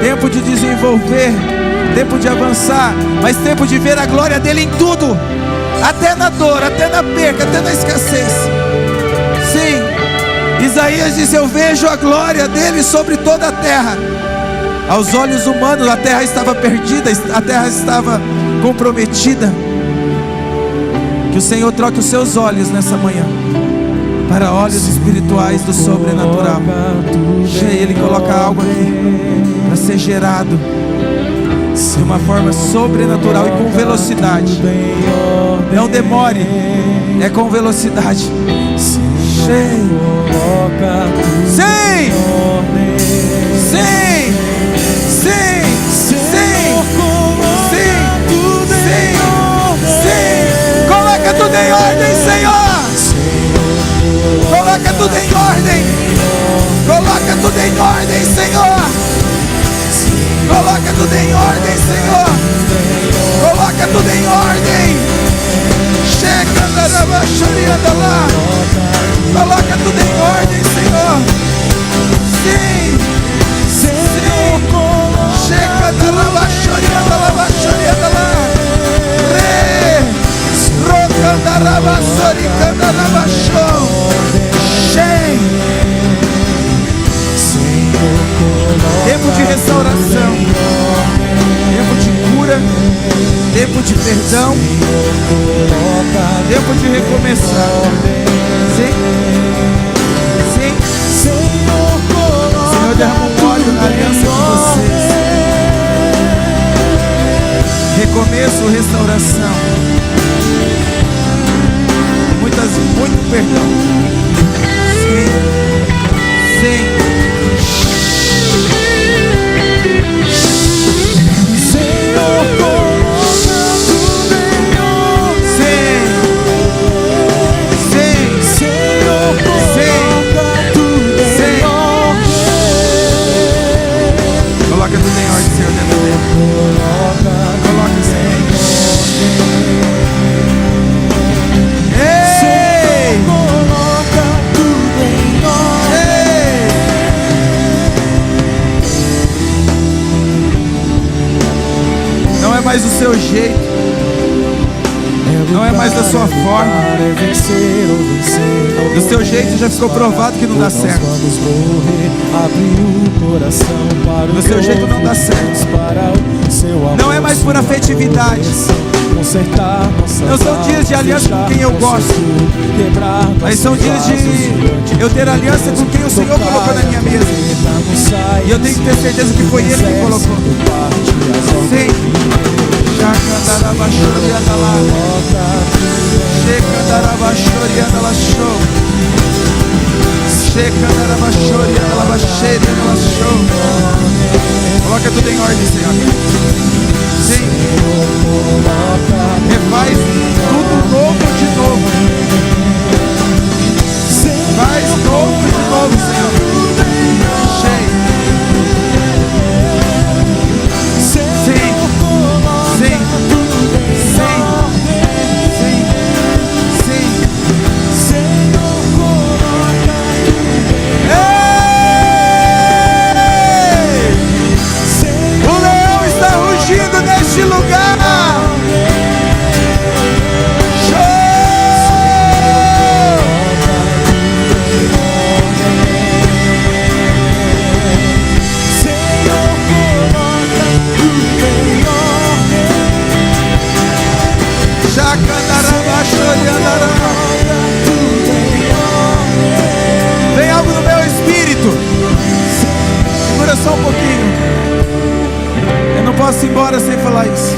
Tempo de desenvolver, tempo de avançar, mas tempo de ver a glória dele em tudo. até na dor, até na perca, até na escassez. Sim, Isaías diz: eu vejo a glória dele sobre toda a terra. Aos olhos humanos a terra estava perdida, a terra estava comprometida. Que o Senhor troque os seus olhos nessa manhã para olhos espirituais do sobrenatural. Ele coloca algo aqui para ser gerado de uma forma sobrenatural e com velocidade. Não demore, é com velocidade. Sim, sim, sim, sim, sim, sim. Coloca tudo em ordem, Senhor. Coloca tudo em ordem. Coloca tudo em ordem, Senhor. Coloca tudo em ordem, Senhor. Coloca tudo em ordem. Chega da rabachoria lá. Coloca tudo em ordem, Senhor. Sim, sim. Chega da rabachoria lá. Roca da rabachoria da rabachô. Tempo de restauração, tempo de cura, tempo de perdão, tempo de recomeçar. Sim, sim. Senhor, derrama um óleo na aliança de vocês. Recomeço, restauração, muito perdão. Sim, sim. Coloca tudo em ordem, Senhor, dentro dele. Coloca, Senhor. Ei! Coloca tudo em ordem. Não é mais o seu jeito. Não é mais da sua forma. Do seu jeito já ficou provado que não dá certo. Do seu jeito não dá certo. Não é mais por afetividade. Não são dias de aliança com quem eu gosto, mas são dias de eu ter aliança com quem o Senhor colocou na minha mesa. E eu tenho que ter certeza que foi Ele que colocou. Sim. Coloca tudo em ordem, Senhor. Sim. Refaz tudo novo de novo. Faz novo de novo, Senhor. Neste lugar, vem algo no meu espírito. Segura só um pouquinho. Eu não posso ir embora sem falar isso.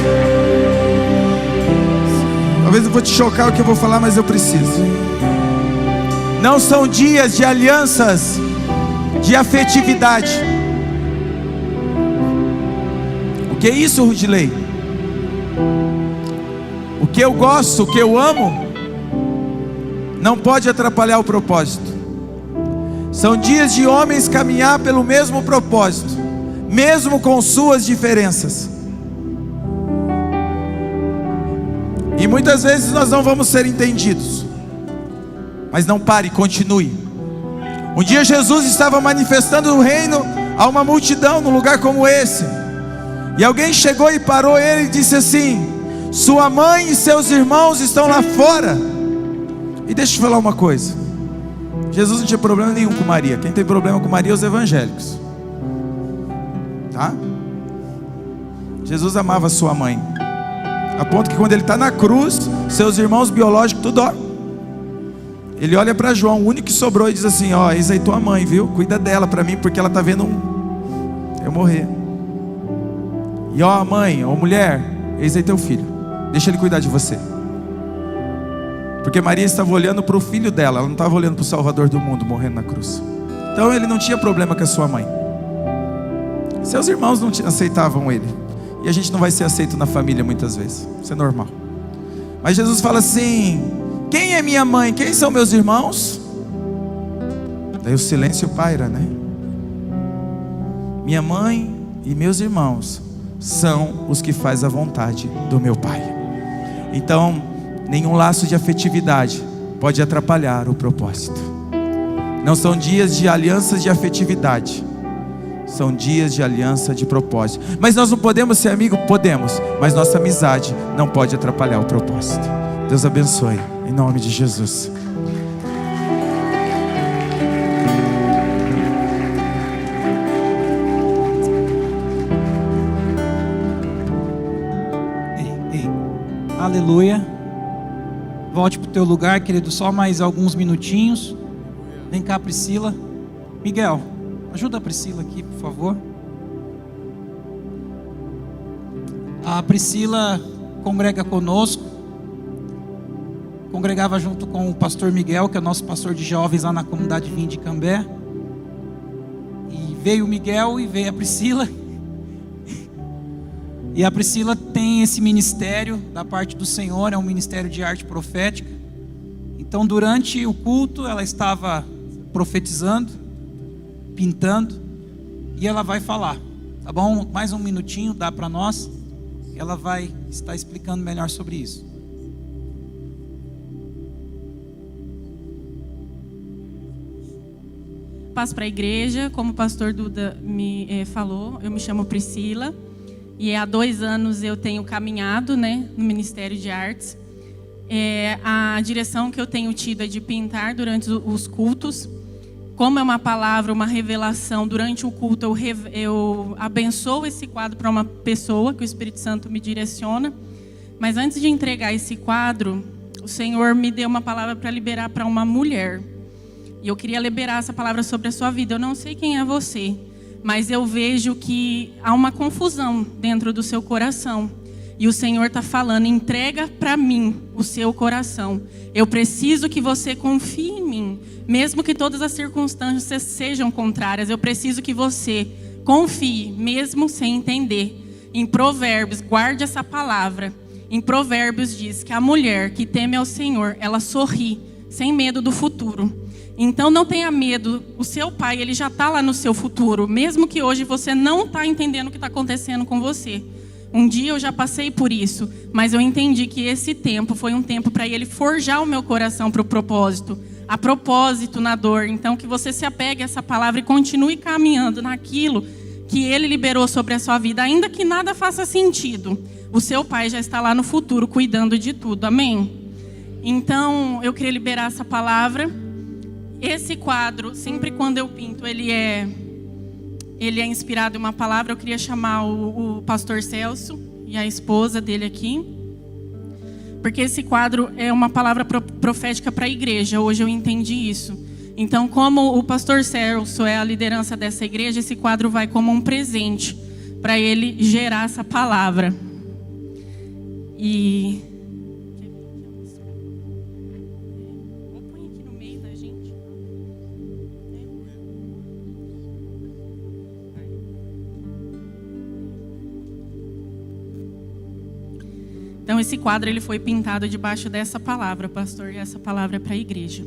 Talvez eu vou te chocar o que eu vou falar, mas eu preciso. Não são dias de alianças, de afetividade. O que é isso, Rudilei? O que eu gosto, o que eu amo, não pode atrapalhar o propósito. São dias de homens caminhar pelo mesmo propósito, mesmo com suas diferenças. E muitas vezes nós não vamos ser entendidos. Mas não pare, continue. Um dia Jesus estava manifestando o reino a uma multidão num lugar como esse. E alguém chegou e parou ele e disse assim: Sua mãe e seus irmãos estão lá fora. E deixa eu te falar uma coisa. Jesus não tinha problema nenhum com Maria. Quem tem problema com Maria é os evangélicos, tá? Jesus amava sua mãe, a ponto que quando ele está na cruz, seus irmãos biológicos tudo, ó, ele olha para João, o único que sobrou, e diz assim: ó, eis aí tua mãe, viu? Cuida dela para mim, porque ela está vendo eu morrer. E ó, mãe, ó mulher, eis aí teu filho, deixa ele cuidar de você. Porque Maria estava olhando para o filho dela, ela não estava olhando para o Salvador do mundo morrendo na cruz. Então ele não tinha problema com a sua mãe. Seus irmãos não aceitavam ele. E a gente não vai ser aceito na família muitas vezes. Isso é normal. Mas Jesus fala assim: quem é minha mãe? Quem são meus irmãos? Daí o silêncio paira, né? Minha mãe e meus irmãos são os que fazem a vontade do meu Pai. Então, nenhum laço de afetividade pode atrapalhar o propósito. Não são dias de alianças de afetividade, são dias de aliança de propósito. Mas nós não podemos ser amigos? Podemos, mas nossa amizade não pode atrapalhar o propósito. Deus abençoe, em nome de Jesus. Aleluia. Volte para o teu lugar, querido, só mais alguns minutinhos. Vem cá, Priscila. Miguel, ajuda a Priscila aqui, por favor. A Priscila congrega conosco. Congregava junto com o pastor Miguel, que é nosso pastor de jovens lá na comunidade Vim de Cambé. E veio o Miguel e veio a Priscila. E a Priscila tem esse ministério da parte do Senhor, é um ministério de arte profética. Então durante o culto ela estava profetizando, pintando, e ela vai falar, tá bom? Mais um minutinho, dá para nós. Ela vai estar explicando melhor sobre isso. Passo para a igreja, como o pastor Duda me falou, eu me chamo Priscila. E há 2 anos eu tenho caminhado, né, no Ministério de Artes. A direção que eu tenho tido é de pintar durante os cultos. Como é uma palavra, uma revelação, durante o culto eu abençoo esse quadro para uma pessoa que o Espírito Santo me direciona. Mas antes de entregar esse quadro, o Senhor me deu uma palavra para liberar para uma mulher. E eu queria liberar essa palavra sobre a sua vida. Eu não sei quem é você, mas eu vejo que há uma confusão dentro do seu coração. E o Senhor está falando: entrega para mim o seu coração. Eu preciso que você confie em mim. Mesmo que todas as circunstâncias sejam contrárias, eu preciso que você confie, mesmo sem entender. Em Provérbios, guarde essa palavra. Em Provérbios diz que a mulher que teme ao Senhor, ela sorri, sem medo do futuro. Então não tenha medo, o seu pai, ele já está lá no seu futuro, mesmo que hoje você não está entendendo o que está acontecendo com você. Um dia eu já passei por isso, mas eu entendi que esse tempo foi um tempo para ele forjar o meu coração para o propósito. A propósito na dor. Então que você se apegue a essa palavra e continue caminhando naquilo que ele liberou sobre a sua vida, ainda que nada faça sentido. O seu pai já está lá no futuro cuidando de tudo, amém? Então eu queria liberar essa palavra. Esse quadro, sempre quando eu pinto, ele é inspirado em uma palavra. Eu queria chamar o pastor Celso e a esposa dele aqui, porque esse quadro é uma palavra profética para a igreja. Hoje eu entendi isso. Então, como o pastor Celso é a liderança dessa igreja, esse quadro vai como um presente para ele gerar essa palavra. E então esse quadro ele foi pintado debaixo dessa palavra, pastor, e essa palavra é para a igreja.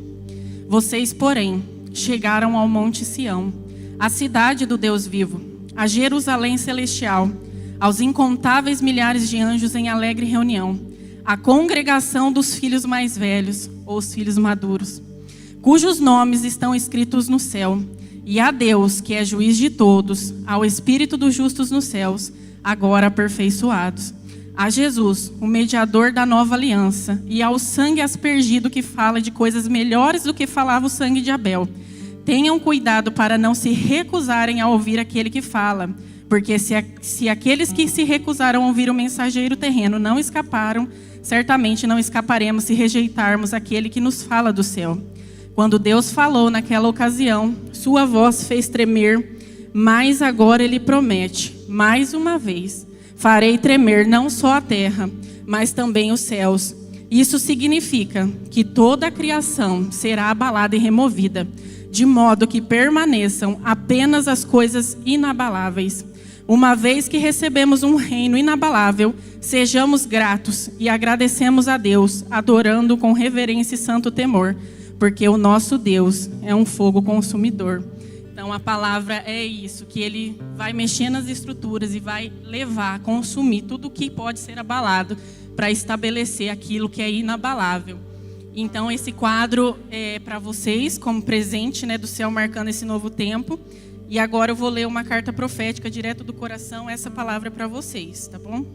Vocês, porém, chegaram ao Monte Sião, à cidade do Deus vivo, a Jerusalém celestial, aos incontáveis milhares de anjos em alegre reunião, à congregação dos filhos mais velhos, ou os filhos maduros, cujos nomes estão escritos no céu, e a Deus, que é juiz de todos, ao Espírito dos justos nos céus, agora aperfeiçoados. a Jesus, o mediador da nova aliança, e ao sangue aspergido que fala de coisas melhores do que falava o sangue de Abel. Tenham cuidado para não se recusarem a ouvir aquele que fala, porque se aqueles que se recusaram a ouvir o mensageiro terreno não escaparam, certamente não escaparemos se rejeitarmos aquele que nos fala do céu. Quando Deus falou naquela ocasião, sua voz fez tremer, mas agora ele promete, mais uma vez, farei tremer não só a terra, mas também os céus. Isso significa que toda a criação será abalada e removida, de modo que permaneçam apenas as coisas inabaláveis. Uma vez que recebemos um reino inabalável, sejamos gratos e agradecemos a Deus, adorando com reverência e santo temor, porque o nosso Deus é um fogo consumidor. Então a palavra é isso, que ele vai mexer nas estruturas e vai levar, consumir tudo que pode ser abalado para estabelecer aquilo que é inabalável. Então esse quadro é para vocês como presente, né, do céu marcando esse novo tempo. E agora eu vou ler uma carta profética direto do coração, essa palavra é para vocês, tá bom?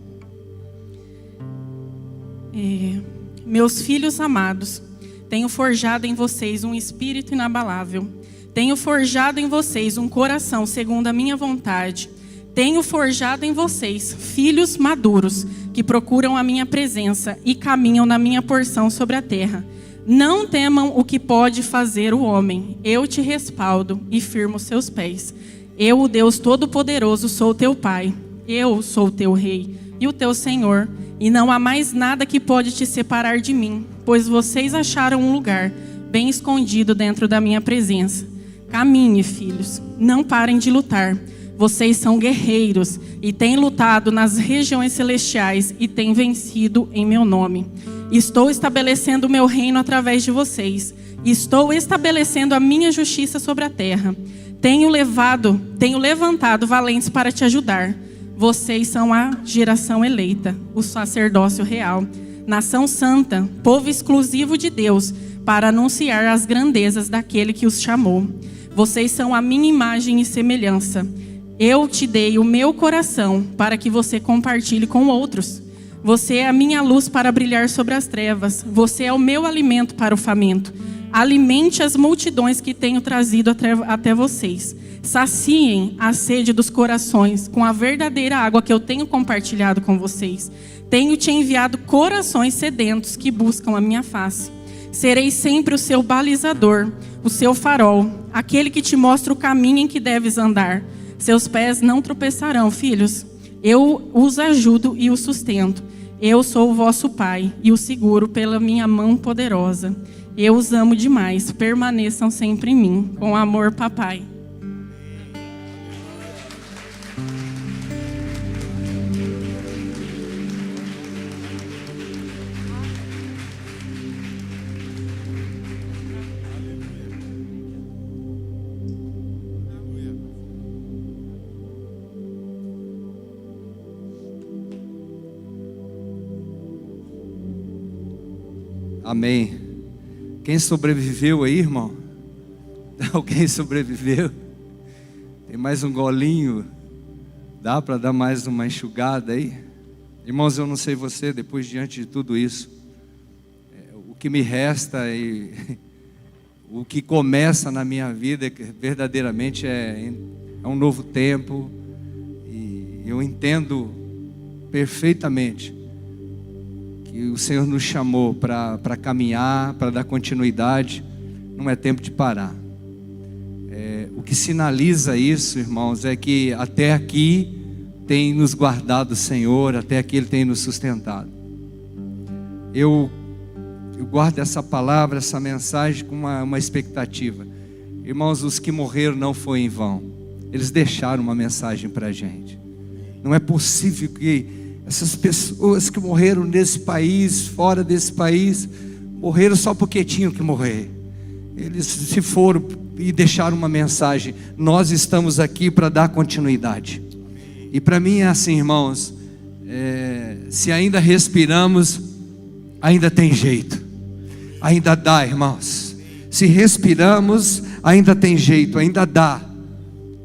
Meus filhos amados, tenho forjado em vocês um espírito inabalável. Tenho forjado em vocês um coração segundo a minha vontade. Tenho forjado em vocês filhos maduros que procuram a minha presença e caminham na minha porção sobre a terra. Não temam o que pode fazer o homem. Eu te respaldo e firmo seus pés. Eu, o Deus Todo-Poderoso, sou teu Pai. Eu sou teu Rei e o teu Senhor. E não há mais nada que pode te separar de mim, pois vocês acharam um lugar bem escondido dentro da minha presença. Caminhe, filhos. Não parem de lutar. Vocês são guerreiros e têm lutado nas regiões celestiais e têm vencido em meu nome. Estou estabelecendo o meu reino através de vocês. Estou estabelecendo a minha justiça sobre a terra. Tenho levantado valentes para te ajudar. Vocês são a geração eleita, o sacerdócio real, nação santa, povo exclusivo de Deus, para anunciar as grandezas daquele que os chamou. Vocês são a minha imagem e semelhança. Eu te dei o meu coração para que você compartilhe com outros. Você é a minha luz para brilhar sobre as trevas. Você é o meu alimento para o faminto. Alimente as multidões que tenho trazido até vocês. Saciem a sede dos corações com a verdadeira água que eu tenho compartilhado com vocês. Tenho te enviado corações sedentos que buscam a minha face. Serei sempre o seu balizador, o seu farol, aquele que te mostra o caminho em que deves andar. Seus pés não tropeçarão, filhos. Eu os ajudo e os sustento. Eu sou o vosso Pai e o seguro pela minha mão poderosa. Eu os amo demais. Permaneçam sempre em mim. Com amor, papai. Amém. Quem sobreviveu aí, irmão? Alguém sobreviveu? Tem mais um golinho? Dá para dar mais uma enxugada aí? Irmãos, eu não sei você, depois diante de tudo isso, o que me resta e o que começa na minha vida verdadeiramente é um novo tempo. E eu entendo perfeitamente que o Senhor nos chamou para caminhar, para dar continuidade. Não é tempo de parar. O que sinaliza isso, irmãos, é que até aqui tem nos guardado o Senhor, até aqui Ele tem nos sustentado. Eu guardo essa palavra, essa mensagem com uma expectativa. Irmãos, os que morreram não foi em vão. Eles deixaram uma mensagem para a gente. Não é possível que essas pessoas que morreram nesse país, fora desse país, morreram só porque tinham que morrer. Eles se foram e deixaram uma mensagem. Nós estamos aqui para dar continuidade. E para mim é assim, irmãos, se ainda respiramos, ainda tem jeito. Ainda dá, irmãos. Se respiramos, ainda tem jeito, ainda dá.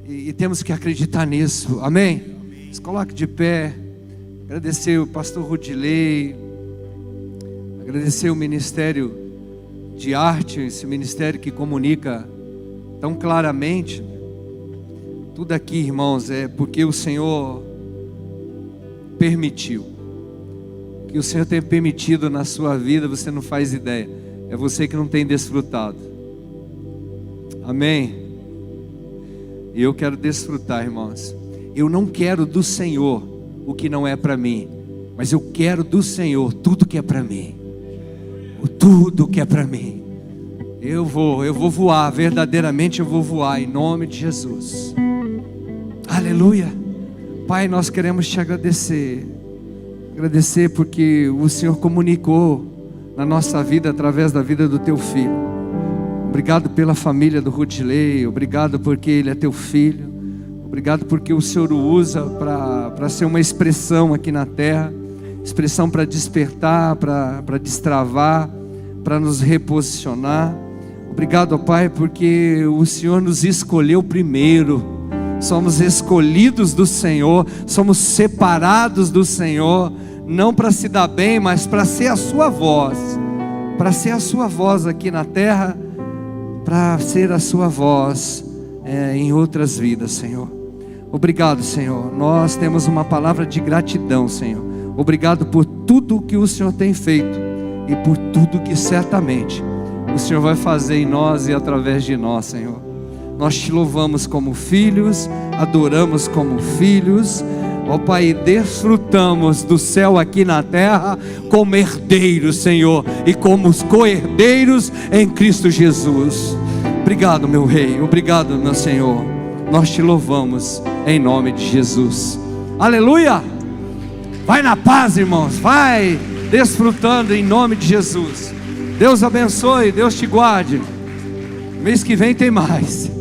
E temos que acreditar nisso, amém? Se coloque de pé. Agradecer o pastor Rudilei, agradecer o Ministério de Arte, esse ministério que comunica tão claramente. Tudo aqui, irmãos, é porque o Senhor permitiu. O que o Senhor tem permitido na sua vida, você não faz ideia. É você que não tem desfrutado. Amém? E eu quero desfrutar, irmãos. Eu não quero do Senhor o que não é para mim, mas eu quero do Senhor tudo que é para mim. Tudo que é para mim. Eu vou voar, verdadeiramente eu vou voar em nome de Jesus. Aleluia. Pai, nós queremos te agradecer. Agradecer porque o Senhor comunicou na nossa vida através da vida do teu filho. Obrigado pela família do Rudilei. Obrigado porque ele é teu filho. Obrigado porque o Senhor o usa para ser uma expressão aqui na terra. Expressão para despertar, para destravar, para nos reposicionar. Obrigado, Pai, porque o Senhor nos escolheu primeiro. Somos escolhidos do Senhor, somos separados do Senhor, não para se dar bem, mas para ser a sua voz. Para ser a sua voz aqui na terra, para ser a sua voz em outras vidas, Senhor. Obrigado, Senhor. Nós temos uma palavra de gratidão, Senhor. Obrigado por tudo que o Senhor tem feito e por tudo que certamente o Senhor vai fazer em nós e através de nós, Senhor. Nós te louvamos como filhos, adoramos como filhos, ó Pai, desfrutamos do céu aqui na terra como herdeiros, Senhor, e como os co-herdeiros em Cristo Jesus. Obrigado, meu Rei, obrigado, meu Senhor. Nós te louvamos em nome de Jesus. Aleluia! Vai na paz, irmãos, vai desfrutando em nome de Jesus. Deus abençoe, Deus te guarde. Mês que vem tem mais.